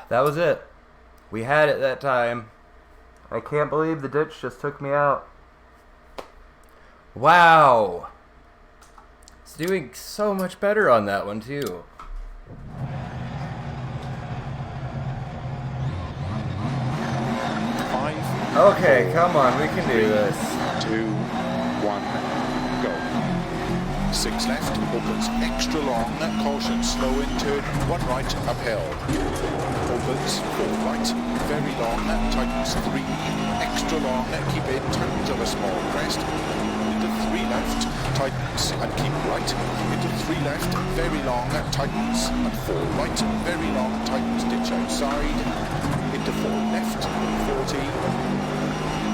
That was it. We had it that time. I can't believe the ditch just took me out. Wow. It's doing so much better on that one too. Okay, come on, we can do this. 2, 1, go. 6 left, opens extra long, caution, slow in turn, 1 right, uphill. Opens, 4 right, very long, tightens 3, extra long, keep in, tightens of a small crest, into 3 left, tightens, and keep right, into 3 left, very long, tightens, and 4 right, very long, tightens, ditch outside, into 4 left, 40,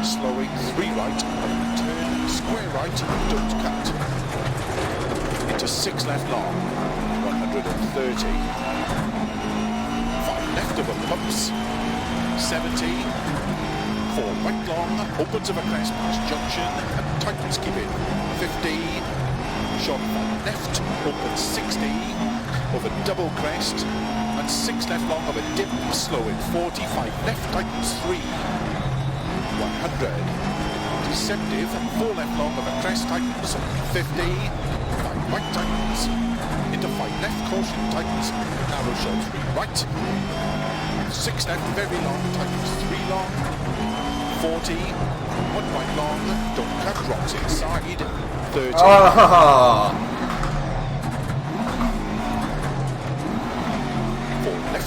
slowing 3 right, turn, square right, don't cut, into 6 left long, 130, 5 left of a bumps, 70, 4 right long, opens of a crest past junction, and tightens keep in, 50, short 5 left, opens 60, over double crest, and 6 left long of a dip, slow in 45 left, tightens 3, 100, deceptive, 4 left long of a crest, tightens 50, 5 right tightens, into 5 left, caution tightens, narrow short 3 right, 6 left, very long, tightens 3 long, 40, 1 right long, don't cut, rocks inside, 30,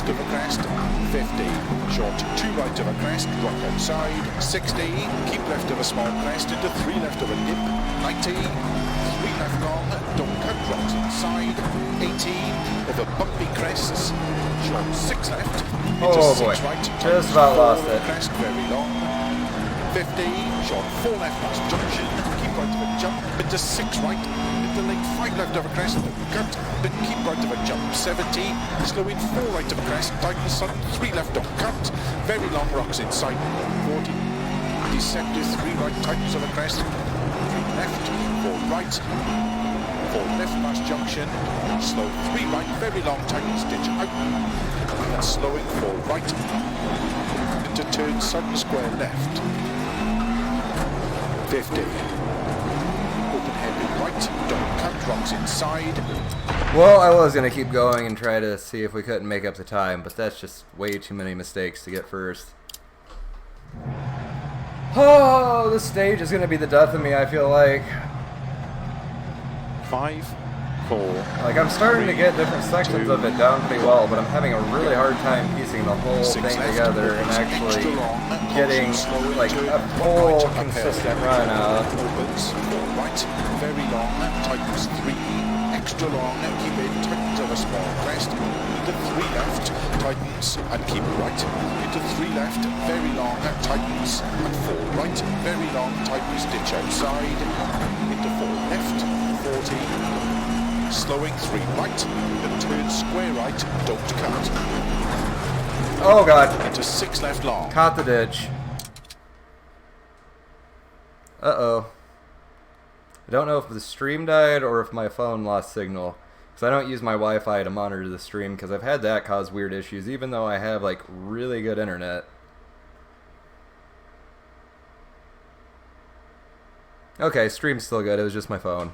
left of a crest, 50, short 2 right of a crest, right outside, 60, keep left of a small crest into 3 left of a dip, 90, 3 left long, don't cut, rocks inside, 80, over bumpy crests, short 6 left, into Oh 6 boy, right, just about lost it. crest, very long, 50, short 4 left past junction, keep right of a jump, into 6 right, into lane 5 left of a crest, cut, then keep right of a jump, 70, slow in 4 right of a crest, tighten sudden, 3 left don't cut, very long rocks inside, 40, deceptive 3 right, tightens of a crest, 3 left, 4 right, 4 left past junction, slow 3 right, very long tightens ditch out, and slowing 4 right, into turn sudden square left, 50, open-handed right, don't cut, rocks inside. Well, I was going to keep going and try to see if we couldn't make up the time, but that's just way too many mistakes to get first. Oh, this stage is going to be the death of me, I feel like. 5, 4. Like, I'm starting to get different sections of it down pretty well, but I'm having a really hard time piecing the whole thing together and actually getting, like, a full, consistent run out. Opens, 4 right, very long, tightens 3, extra long, keep in, tightens of a small crest, into 3 left, tightens, and keep right, into 3 left, very long, tightens, and 4 right, very long, tightens, ditch outside, into 4 left, 40, slowing 3 right, then turn square right, don't cut. Oh god. Into 6 left long. Caught the ditch. Uh-oh. I don't know if the stream died or if my phone lost signal. Because I don't use my Wi-Fi to monitor the stream, because I've had that cause weird issues, even though I have, like, really good internet. Okay, stream's still good, it was just my phone.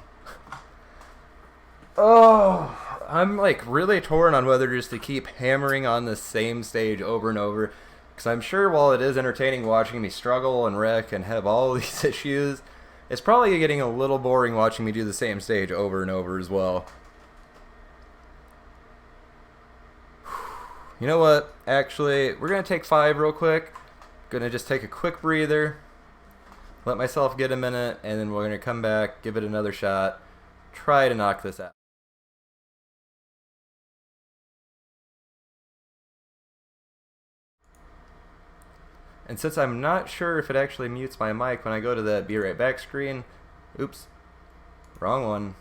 Oh, I'm like really torn on whether just to keep hammering on the same stage over and over, because I'm sure while it is entertaining watching me struggle and wreck and have all these issues, it's probably getting a little boring watching me do the same stage over and over as well. You know what, actually, we're going to take 5 real quick, going to just take a quick breather, let myself get a minute, and then we're going to come back, give it another shot, try to knock this out. And since I'm not sure if it actually mutes my mic when I go to the be right back screen, oops, wrong one.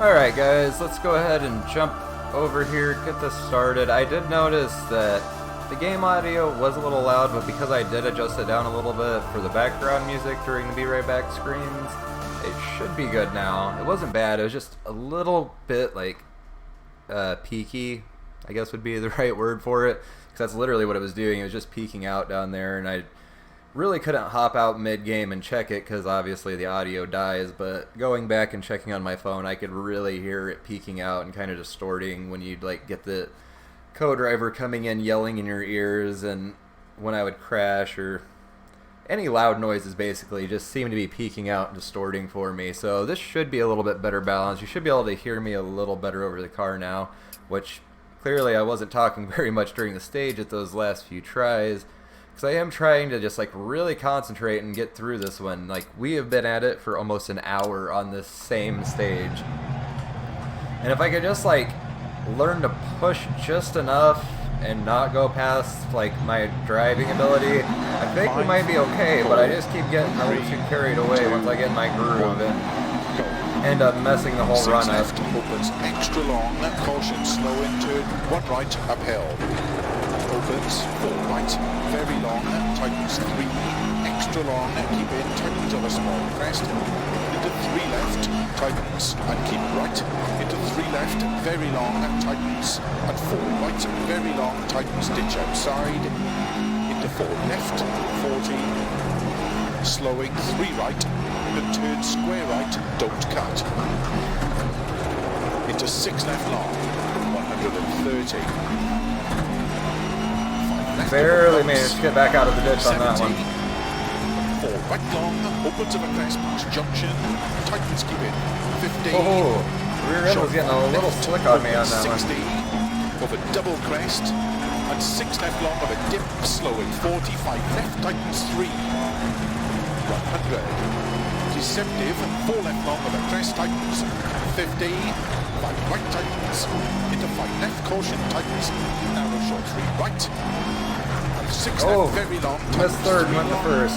Alright guys, let's go ahead and jump over here, get this started. I did notice that the game audio was a little loud, but because I did adjust it down a little bit for the background music during the Be Right Back screens, it should be good now. It wasn't bad, it was just a little bit like peaky, I guess would be the right word for it, because that's literally what it was doing. It was just peaking out down there, and I really couldn't hop out mid-game and check it because obviously the audio dies, but going back and checking on my phone, I could really hear it peaking out and kind of distorting when you'd like get the co-driver coming in yelling in your ears, and when I would crash or any loud noises basically just seem to be peaking out and distorting for me. So this should be a little bit better balanced. You should be able to hear me a little better over the car now, which clearly I wasn't talking very much during the stage at those last few tries. Because I am trying to just like really concentrate and get through this one. Like, we have been at it for almost an hour on this same stage. And if I could just like learn to push just enough and not go past like my driving ability, I think we might be okay, but I just keep getting a little too carried away once I get in my groove and end up messing the whole run up. Opens extra long, caution slow in turn, 1 right uphill. Opens 4 right, very long, tightens 3, extra long, keep in, tightens on a small crest, into 3 left, tightens and keep right, into 3 left, very long, tightens, and 4 right, very long, tightens, ditch outside, into 4 left, 40, slowing 3 right, and turn square right, don't cut, into 6 left long, 130. Barely managed to get back out of the ditch 70, on that one. 4 right long, opens of a crest past junction, tightens keep in, 50. Oh, rear end was getting a little slick on me on that 60, one. of a double crest, and 6 left long of a dip, slowing 45 left, tightens 3, 100. Deceptive, 4 left long of a crest, tightens 50, 5 right tightens, into 5 left, caution tightens, narrow short 3 right, 6 left, very long, missed third, went to first.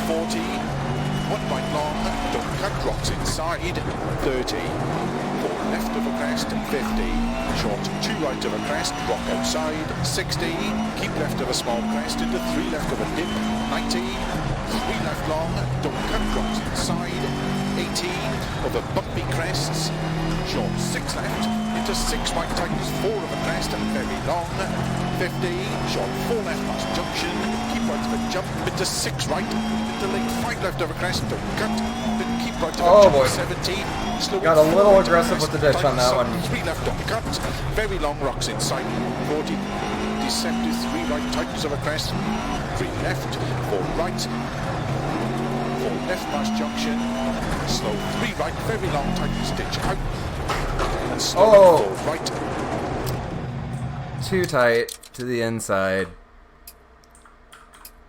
40, 1 right long, don't cut, rocks inside, 30, 4 left of a crest, 50, short 2 right of a crest, rock outside, 60, keep left of a small crest, into 3 left of a dip, 90, 3 left long, don't cut, rocks inside, 18, over bumpy crests, short 6 left, into 6 right tightens, 4 of a crest and very long, 50, short 4 left past junction, keep right of a jump, into 6 right, into link 5 left of a crest, don't cut, then keep right of a jump, 70, slow got a little aggressive with the ditch on that one. 3 left, don't cut, very long rocks inside, 40, deceptive 3 right tightens of a crest, 3 left, 4 right, 4 left past junction, slow 3 right, very long tightens ditch out, and slow 4 right. Too tight to the inside.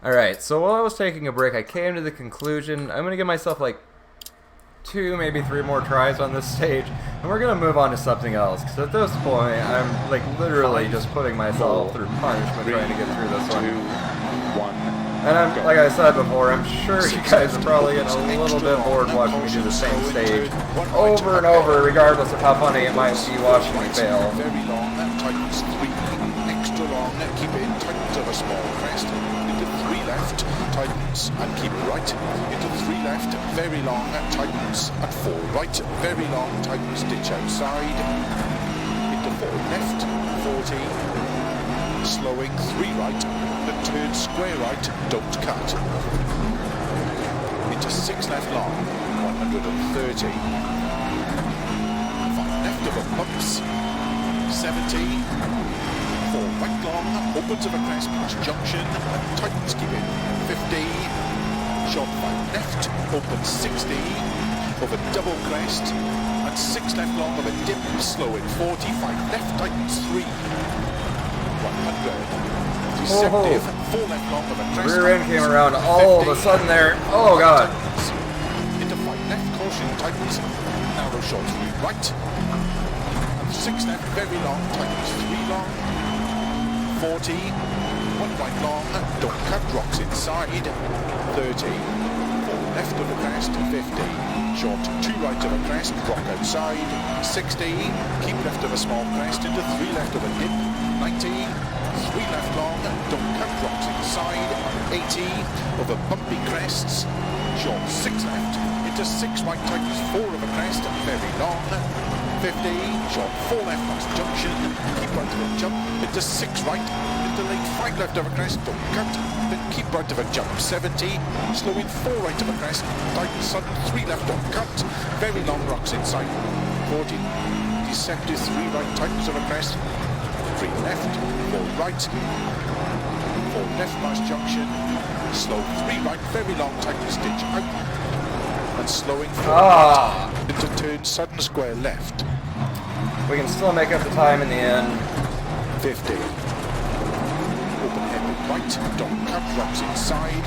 Alright, so while I was taking a break, I came to the conclusion I'm going to give myself like 2, maybe 3 more tries on this stage, and we're going to move on to something else, because at this point, I'm like literally just putting myself through punishment trying to get through this one. And I'm, like I said before, I'm sure you guys are probably getting a little bit bored watching me do the same stage over and over, regardless of how funny it might be watching me fail. Very long, tightens 3, extra long, keep in, tightens of a small crest, into 3 left, tightens and keep right, into 3 left, very long, tightens and 4 right, very long, tightens ditch outside, into 4 left, 40, slowing 3 right, and turn square right, don't cut, into 6 left long, 130, 5 left of a bumps, 70, 4 right long, opens of a crest past junction, and tightens keep in, 50, short 5 left, opens 60, of a double crest, and 6 left long of a dip, slow in 45 left, tightens 3, 100. Deceptive, 4 left long of a crest. Rear end came around all of a sudden there. Oh god. Into 5 left, caution tightens, narrow short 3 right, and 6 left, very long, tightens 3 long, 40, 1 right long, don't cut, rocks inside, 30, 4 left of a crest, 50. Short 2 right of a crest, rock outside, 60. Keep left of a small crest into 3 left of a dip, 90. 3 left long, don't cut rocks inside, 80. Over bumpy crests, short 6 left, into 6 right tightens 4 of a crest, very long, 50. Short 4 left past junction, keep right of a jump, into 6 right, into late 5 left of a crest, don't cut, then keep right of a jump, 70. Slow in 4 right of a crest, tighten sudden 3 left, don't cut, very long rocks inside, 40. Deceptive 3 right tightens of a crest, 3 left, 4 right, 4 left past junction, slow 3 right, very long tightens ditch out, and slowing 4 right, into turn sudden square left. We can still make up the time in the end. 50. Open headed right, don't cut rocks inside,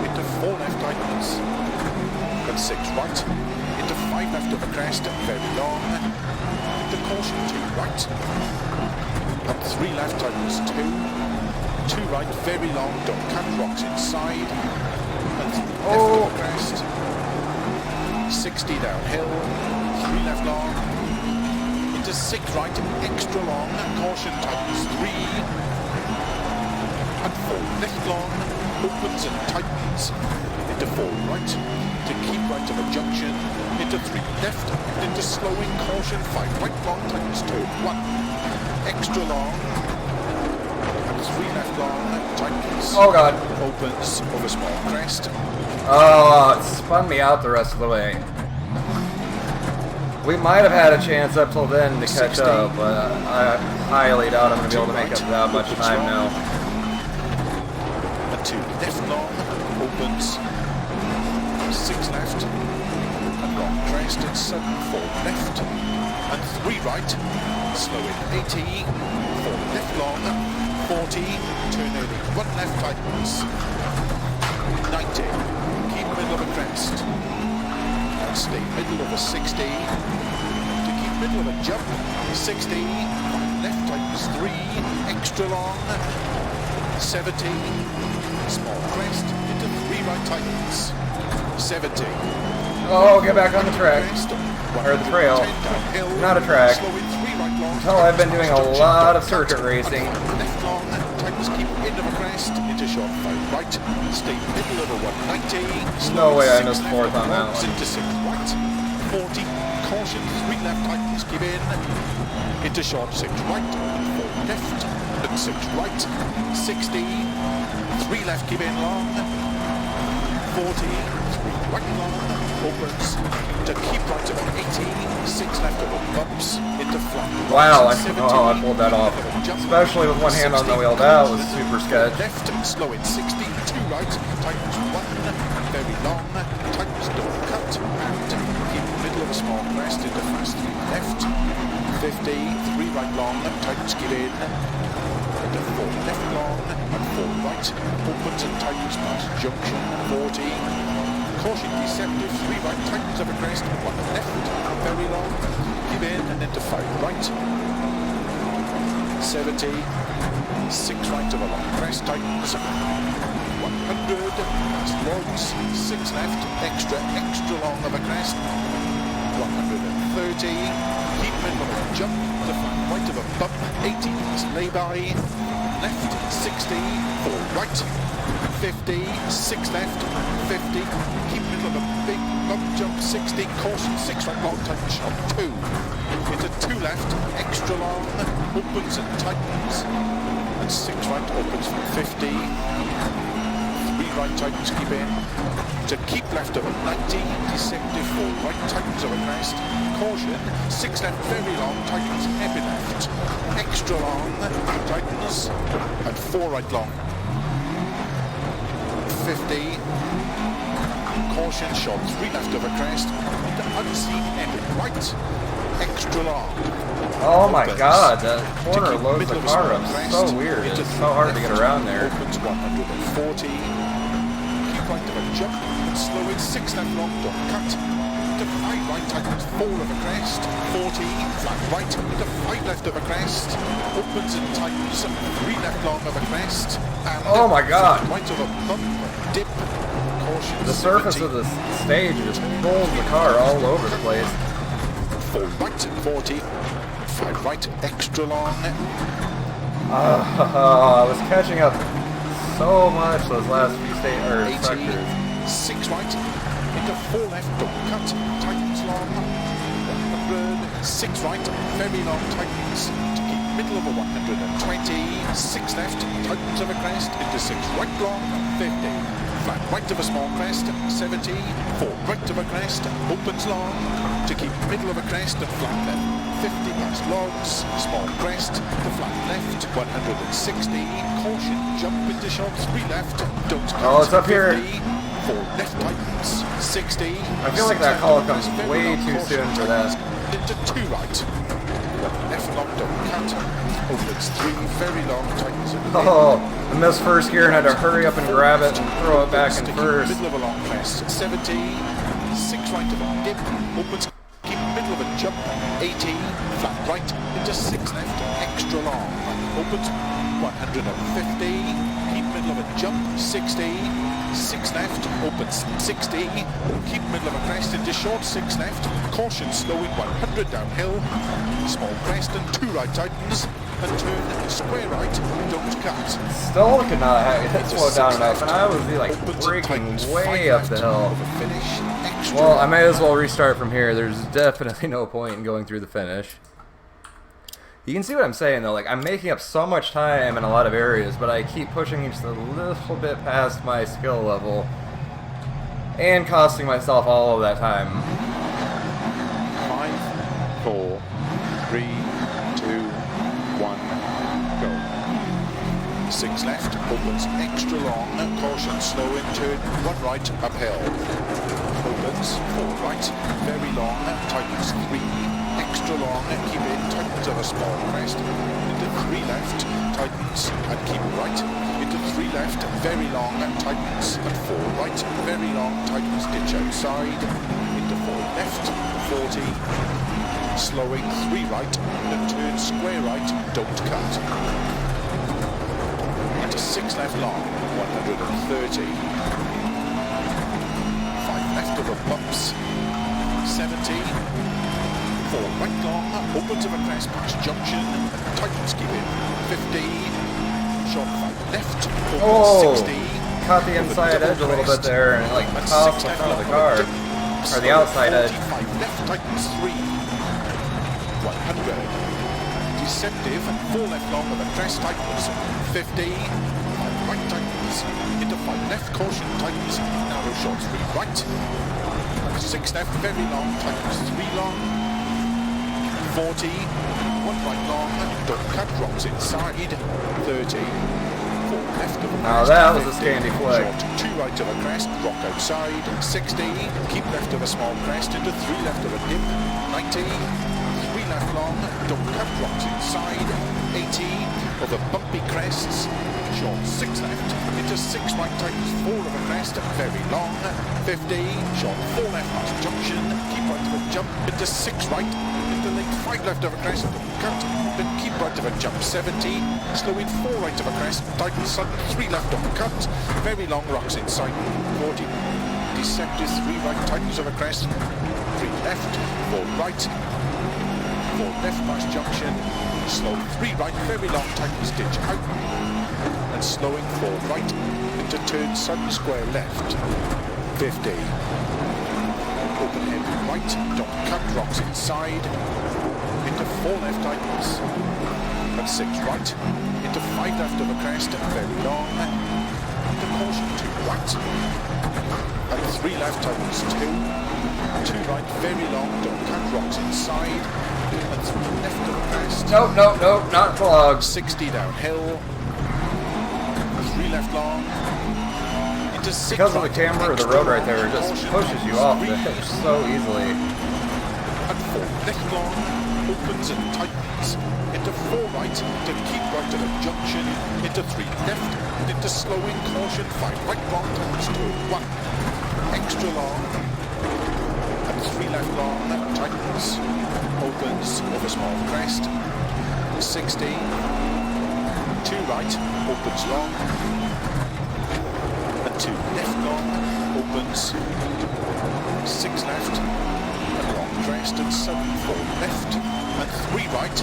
into 4 left tightens, and 6 right, into 5 left of a crest, very long, into caution 2 right, and 3 left tightens 2 right, very long, don't cut rocks inside, and 3 left of a crest, 60 downhill, 3 left long, into 6 right, extra long, caution tightens 3, and 4 left long, opens and tightens, into 4 right, to keep right of a junction, into 3 left, into slowing, caution 5 right long, tightens turn 1, extra long, and 3 left long, tightens, Oh god. opens over small crest, Oh, it spun me out the rest of the way. We might have had a chance up till then to catch 60. up, but I highly doubt I'm going to be able to make up that much time now. and 2 left long, opens, 6 left, and long crest and sudden 4 left, and 3 right, slow in 80, 4 left long, 40, turn early, 1 left tightens, 90, keep middle of a crest, and stay middle of a 60, to keep middle of a jump, 60, 5 left tightens 3, extra long, 70, small crest, into 3 right tightens, 70. Oh, get back on the track. Or the trail. Not a track. Oh, I've been doing a lot of circuit racing. Left long, tightens keep end of a crest, into short 5 right, stay middle of a 190. No way I missed 4th on that one. Into 6 right, 40, caution 3 left tightens give in, into short 6 right, 4 left, and 6 right, 60, 3 left give in long, 40, 3 right long, opens, to keep right about 80, 6 left over bumps, into flat. Wow, I pulled that off. Especially with one hand on the wheel, that was super sketch. Left, slow in 60, 2 right, tightens 1, very long, tightens don't cut, and keep middle of a small crest into fast 3 left, 50, 3 right long, tightens give in, into 4 left long, and 4 right, opens and tightens past junction, 40, caution deceptive, 3 right, tightens of a crest, 1 left, very long, give in and into 5 right, 70, 6 right of a long crest, tightens, 100, logs, 6 left, extra long of a crest, 130, keep middle of a jump, to 5 right of a bump, 80, lay-by, left, 60, 4 right, 50, 6 left, 50, keep middle of a big bump jump, 60, caution, 6 right, long tighten shot, 2, into 2 left, extra long, opens and tightens, and 6 right, opens from 50, 3 right, tightens, keep in, to keep left of a 90, deceptive, 4 right, tightens of a crest, caution, 6 left, very long, tightens, heavy left, extra long, tightens, and 4 right long, 50, caution, short 3 left of a crest, into unseen heavy right, extra long. Oh my god, that corner loads the car up so weird. It's so hard to get around there. Opens 140, keep right of a jump, and slow in 6 left long, don't cut, into 5 right, tightens 4 of a crest, 40, flat right, into 5 left of a crest, opens and tightens, 3 left long of a crest, and oh my god. right of a bump, dip, caution. The surface 70. of the stage just pulls the car all over the place. 4 right, 40. 5 right, extra long. I was catching up so much those last few 80. sectors. 6 right, into 4 left, don't cut, tightens long. 100. 6 right, very long, tightens to keep middle of a 120. 6 left, tightens of a crest, into 6 right long, 50. Flat right of a small crest, 70. 4 right of a crest, opens long to keep middle of a crest and flat left. 50 past logs, small crest, to flat left, 160. Caution, jump into short, 3 left, don't cut. Oh, it's up 50. here. 4 left tightens, 60. I feel like that call comes way too soon for that. Into 2 right. 1 left long, don't cut. Opens 3, very long, tightens it. Oh, I missed first gear and had to hurry up and grab it and throw it back in first. Middle of a long crest, 70. 6 right of a dip, opens, keep middle of a jump, 80. Flat right, into 6 left, extra long. Opens 150. Keep middle of a jump, 60. 6 left, opens 60. Keep middle of a crest into short, 6 left. Caution, slowing 100 downhill. Small crest and 2 right tightens. And turn square right, don't cut. Still could not have slowed down enough, and I was like braking way up the hill. Well, I may as well restart from here. There's definitely no point in going through the finish. You can see what I'm saying though, like I'm making up so much time in a lot of areas, but I keep pushing just a little bit past my skill level and costing myself all of that time. 5, 4, 3, 2, 1, go. 6 left, opens extra long, caution, slow in, turn, 1 right, uphill. Opens, 4 right, very long, tightens 3, extra long, keep in, tightens of a small crest, into 3 left, tightens, and keep right, into 3 left, very long, tightens, and 4 right, very long, tightens, ditch outside, into 4 left, 40, slowing 3 right, and turn square right, don't cut, into 6 left long, 130, 5 left of the bumps, 70, 4 right long, opens of a crest past junction, tightens keep in, 50, short 5 left, opens 60. Caught the inside edge a little bit there and like tossed the front of the car, or the outside edge. 5 left tightens 3, 100, deceptive, 4 left long of a crest tightens, 50, 5 right tightens, into 5 left caution tightens, narrow short 3 right, 6 left very long tightens 3 long, 40, 1 right long, don't cut, rocks inside, 30, 4 left of a crest, Now that was a scandy flag. short, 2 right of a crest, rock outside, 60, keep left of a small crest, into 3 left of a dip, 90, 3 left long, don't cut, rocks inside, 80, of the bumpy crests, short 6 left, into 6 right tightens 4 of a crest, very long, 50, short 4 left past junction, keep right of a jump, into 6 right, into late 5 left of a crest, cut, then keep right of a jump, 70, slowing 4 right of a crest, tightens sudden 3 left of a cut, very long rocks inside, 40, deceptive 3 right tightens of a crest, 3 left, 4 right, 4 left past junction, slow 3 right, very long tightens ditch out, and slowing 4 right, into turn sudden square left, 50, open head right, don't cut, rocks inside, into 4 left tightens, and 6 right, into 5 left of a crest, very long, into caution 2 right, and 3 left tightens 2 right, very long, don't cut, rocks inside, and 3 left of a crest. Nope, not vlog. 60 downhill, 3 left long, into 6 Because of the right, camber or the road right there, it just pushes you off the edge so easily. and 4 left long, opens and tightens, into 4 right, to keep right at a junction, into 3 left, into slowing, caution, 5 right long, tightens to 1, extra long, and 3 left long, tightens, opens, of a small crest, 60, 2 right, opens long, and 2 left long, opens, 6 left, and long crest and 7, 4 left, and 3 right,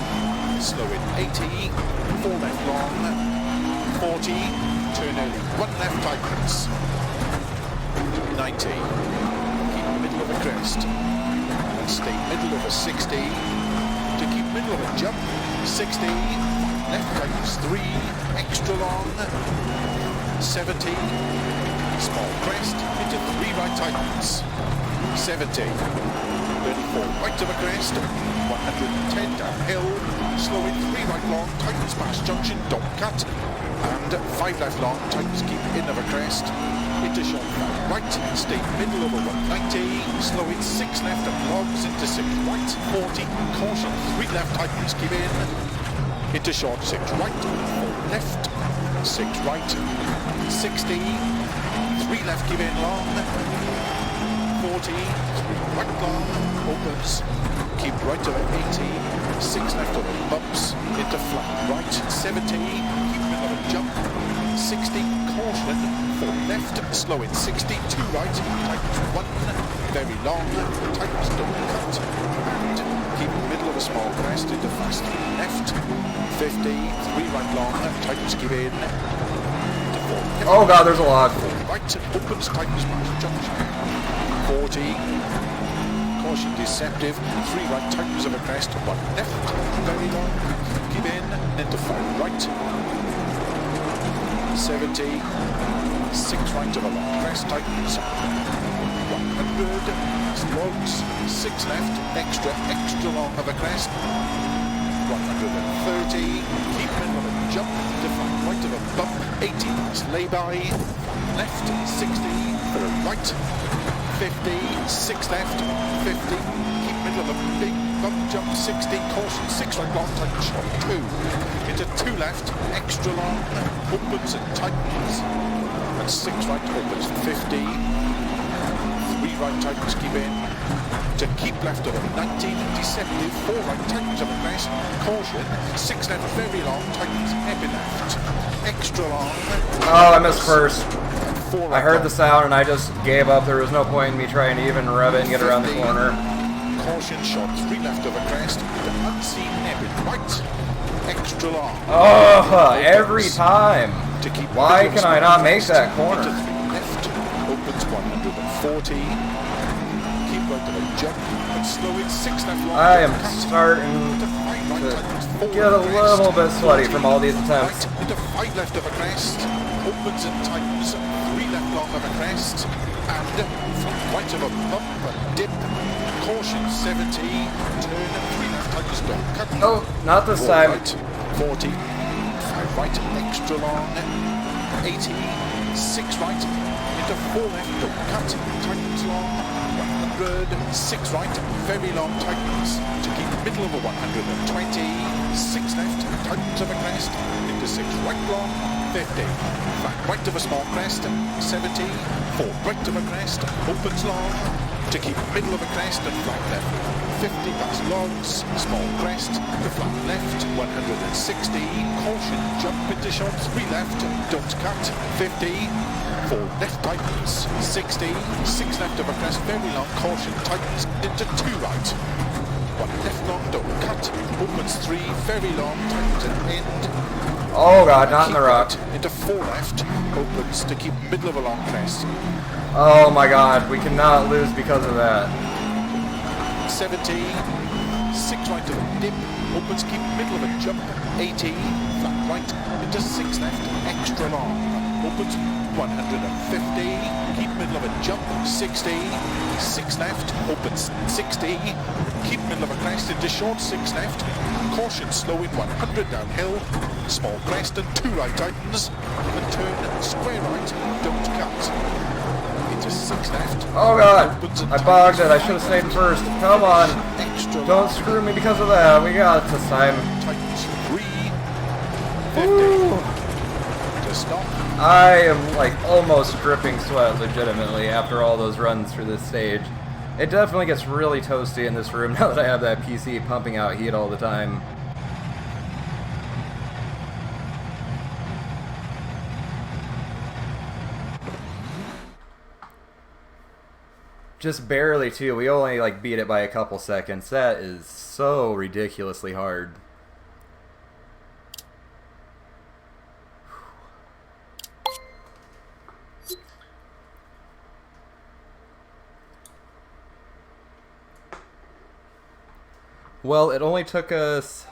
slow in 80, 4 left long, 40, turn early, 1 left tightens, 90, keep middle of a crest, and stay middle of a 60, to keep middle of a jump, 60, left tightens 3, extra long, 70, small crest, into 3 right tightens, 70, 34 right of a crest, 110 downhill, slow in 3 right long, tightens past junction, don't cut, and 5 left long, tightens keep in of a crest, into short right, stay middle over 190, slow in 6 left and logs into 6 right, 40, caution, 3 left tightens keep in, into short 6 right, 4 left, 6 right, 60, 3 left give in long, 40, 3 right long, opens, keep right over 80, 6 left over bumps, into flat right, 70, keep middle of a jump, 60, caution, 4 left, slow in 60, 2 right, tightens 1, very long, tightens don't cut, and keep middle of a small crest into fast 3 left, 50, 3 right long, tightens give in, to 4 left, Oh god, there's a log. 4 right, opens, tightens past junction, 40, caution deceptive, 3 right, tightens of a crest, 1 left, very long, give in, into 5 right, 70, 6 right of a long crest, tightens, 100, logs, 6 left, extra long of a crest, 130, keep middle of a jump, define right of a bump, 80, nice lay-by, left, 60, for a right, 50, 6 left, 50, keep middle of a big bump jump, 60, caution, 6 right long, tightens short 2, into 2 left, extra long, opens and tightens, and 6 right opens 50, 3 right tightens keep in, to keep left of a 90, deceptive, 4 right tightens of a crest, caution, 6 left very long, tightens heavy left, extra long. Oh, I missed first. 4 right I heard long. the sound and I just gave up. There was no point in me trying to even rev it and get around the 50. corner. Caution shot, 3 left of a crest, the unseen heavy right, extra long. Oh, every time. To keep Why middle can I small not make crest, that corner? into 3 left, opens 140, keep right of a jump, and slow in 6 left long. I am cut, starting into 5 right, to tightens 4 get a crest, little bit sweaty from all these 40, attempts. Right, into 5 left of a crest, opens and tightens, 3 left long of a crest, and front right of a bump and dip, caution 70, turn 3 left tightens, don't cut. Oh, not this 4 time. right, 40, 5 right, extra long, 80, 6 right, into 4 left, don't cut, tightens long, 100, 6 right, very long, tightens, to keep middle of a 120, 6 left, tightens of a crest, into 6 right long, 50, flat right of a small crest, 70, 4 right of a crest, opens long, to keep middle of a crest and flat left, 50 past logs, small crest, to flat left, 160, caution, jump into short, 3 left, don't cut, 50, 4 left tightens, 60, 6 left of a crest, very long, caution, tightens into 2 right, 1 left long, don't cut, opens 3, very long, tightens at end, Oh god, not in the rock. right, into 4 left, opens to keep middle of a long crest, Oh my god, we cannot lose because of that. 70, 6 right of a dip, opens keep middle of a jump, 80, flat right, into 6 left, extra long, opens 150, keep middle of a jump, 60, 6 left, opens 60, keep middle of a crest into short, 6 left, caution slow in 100 downhill, small crest and 2 right tightens, and turn square right, don't cut. Into 6 left. Oh god, Opens and I bogged it. I tightens. should have stayed first. Come on. Extra Don't screw me because of that. We got it this time. tightens 3, 50. Woo. To stop. I am like almost dripping sweat legitimately after all those runs through this stage. It definitely gets really toasty in this room now that I have that PC pumping out heat all the time. Just barely too. We only like beat it by a couple seconds. That is so ridiculously hard. Well, it only took us,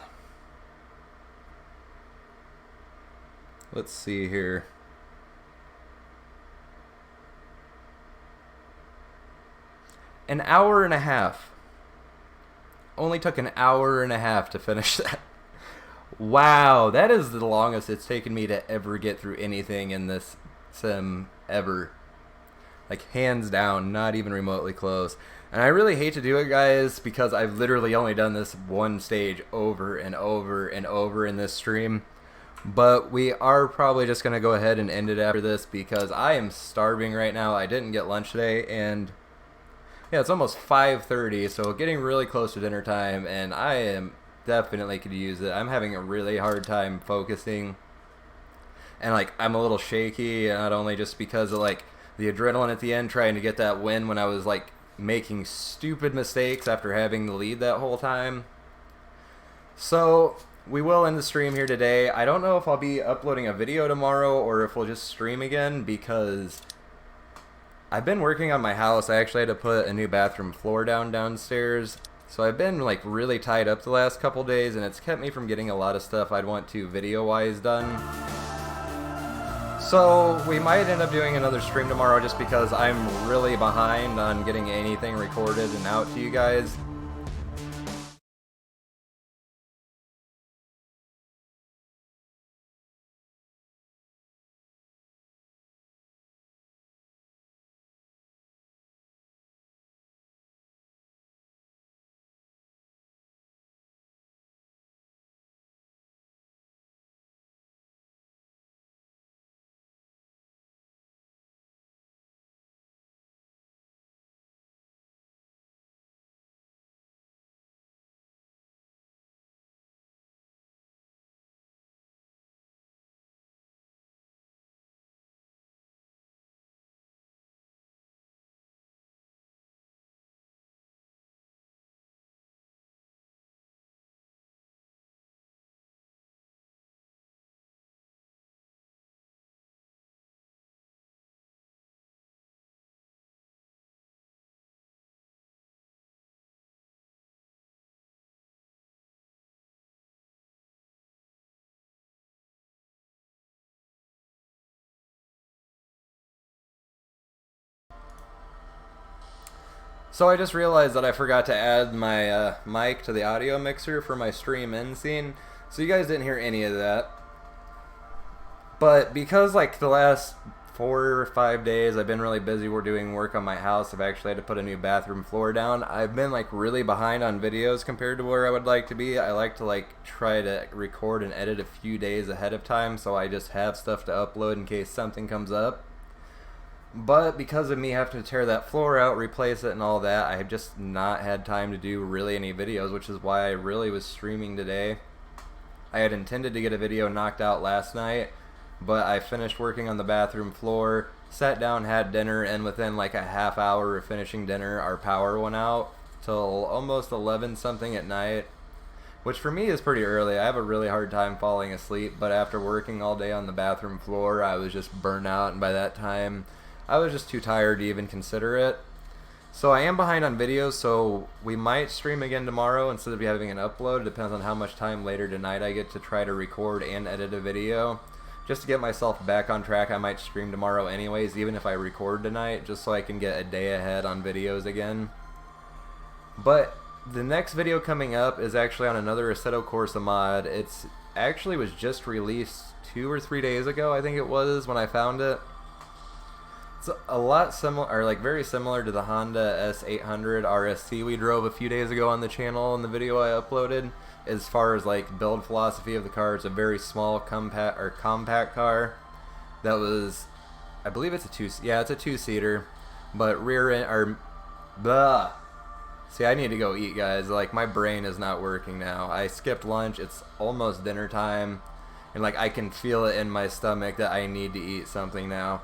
let's see here. An hour and a half. Only took an hour and a half to finish that. Wow, that is the longest it's taken me to ever get through anything in this sim ever. Like, hands down, not even remotely close. And I really hate to do it, guys, because I've literally only done this one stage over and over and over in this stream. But we are probably just going to go ahead and end it after this because I am starving right now. I didn't get lunch today, and yeah, it's almost 5:30, so getting really close to dinner time, and I am definitely could use it. I'm having a really hard time focusing, and like I'm a little shaky, not only just because of like the adrenaline at the end trying to get that win when I was like making stupid mistakes after having the lead that whole time. So we will end the stream here today. I don't know if I'll be uploading a video tomorrow or if we'll just stream again because I've been working on my house. I actually had to put a new bathroom floor downstairs. So I've been like really tied up the last couple days, and it's kept me from getting a lot of stuff I'd want to video-wise done. So we might end up doing another stream tomorrow just because I'm really behind on getting anything recorded and out to you guys. So I just realized that I forgot to add my mic to the audio mixer for my stream end scene, so you guys didn't hear any of that. But because like the last 4 or 5 days I've been really busy, we're doing work on my house, I've actually had to put a new bathroom floor down. I've been like really behind on videos compared to where I would like to be. I like to like try to record and edit a few days ahead of time so I just have stuff to upload in case something comes up. But because of me having to tear that floor out, replace it and all that, I have just not had time to do really any videos, which is why I really was streaming today. I had intended to get a video knocked out last night, but I finished working on the bathroom floor, sat down, had dinner, and within like a half hour of finishing dinner, our power went out till almost 11 something at night, which for me is pretty early. I have a really hard time falling asleep, but after working all day on the bathroom floor, I was just burnt out, and by that time, I was just too tired to even consider it. So I am behind on videos, so we might stream again tomorrow instead of having an upload. It depends on how much time later tonight I get to try to record and edit a video. Just to get myself back on track, I might stream tomorrow anyways, even if I record tonight, just so I can get a day ahead on videos again. But the next video coming up is actually on another Assetto Corsa mod. It's actually was just released 2 or 3 days ago, I think it was, when I found it. It's a lot similar, or like very similar to the Honda S800 RSC we drove a few days ago on the channel in the video I uploaded. As far as like build philosophy of the car, it's a very small compact car. That was, I believe it's it's a two-seater, but rear end or blah. See, I need to go eat, guys. Like my brain is not working now. I skipped lunch. It's almost dinner time, and like I can feel it in my stomach that I need to eat something now.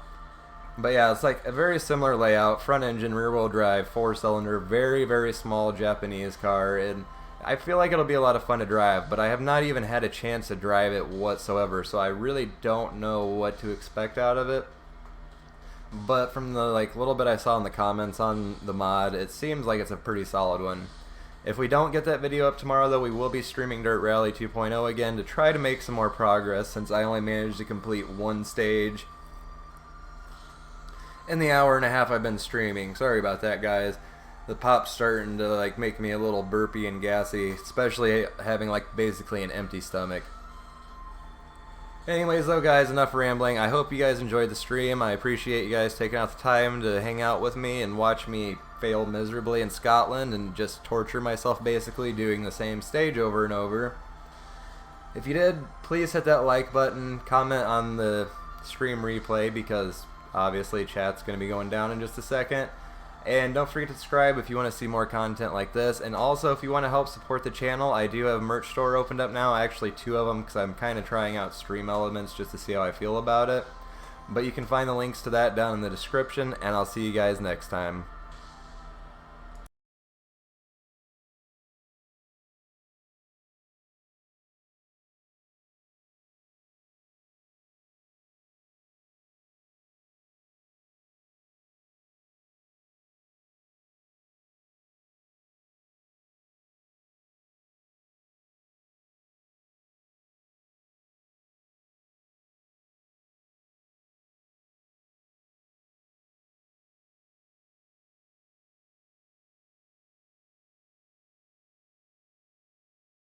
But yeah, it's like a very similar layout, front engine, rear wheel drive, 4-cylinder, very, very small Japanese car, and I feel like it'll be a lot of fun to drive, but I have not even had a chance to drive it whatsoever, so I really don't know what to expect out of it. But from the little bit I saw in the comments on the mod, it seems like it's a pretty solid one. If we don't get that video up tomorrow, though, we will be streaming Dirt Rally 2.0 again to try to make some more progress, since I only managed to complete one stage in the hour and a half I've been streaming. Sorry about that, guys. The pop's starting to make me a little burpy and gassy, especially having basically an empty stomach. Anyways, though, guys, enough rambling. I hope you guys enjoyed the stream. I appreciate you guys taking out the time to hang out with me and watch me fail miserably in Scotland and just torture myself basically doing the same stage over and over. If you did, please hit that like button, comment on the stream replay, because obviously chat's going to be going down in just a second. And don't forget to subscribe if you want to see more content like this. And also, if you want to help support the channel, I do have a merch store opened up now. Actually, 2 of them, because I'm kind of trying out Stream Elements just to see how I feel about it. But you can find the links to that down in the description, and I'll see you guys next time.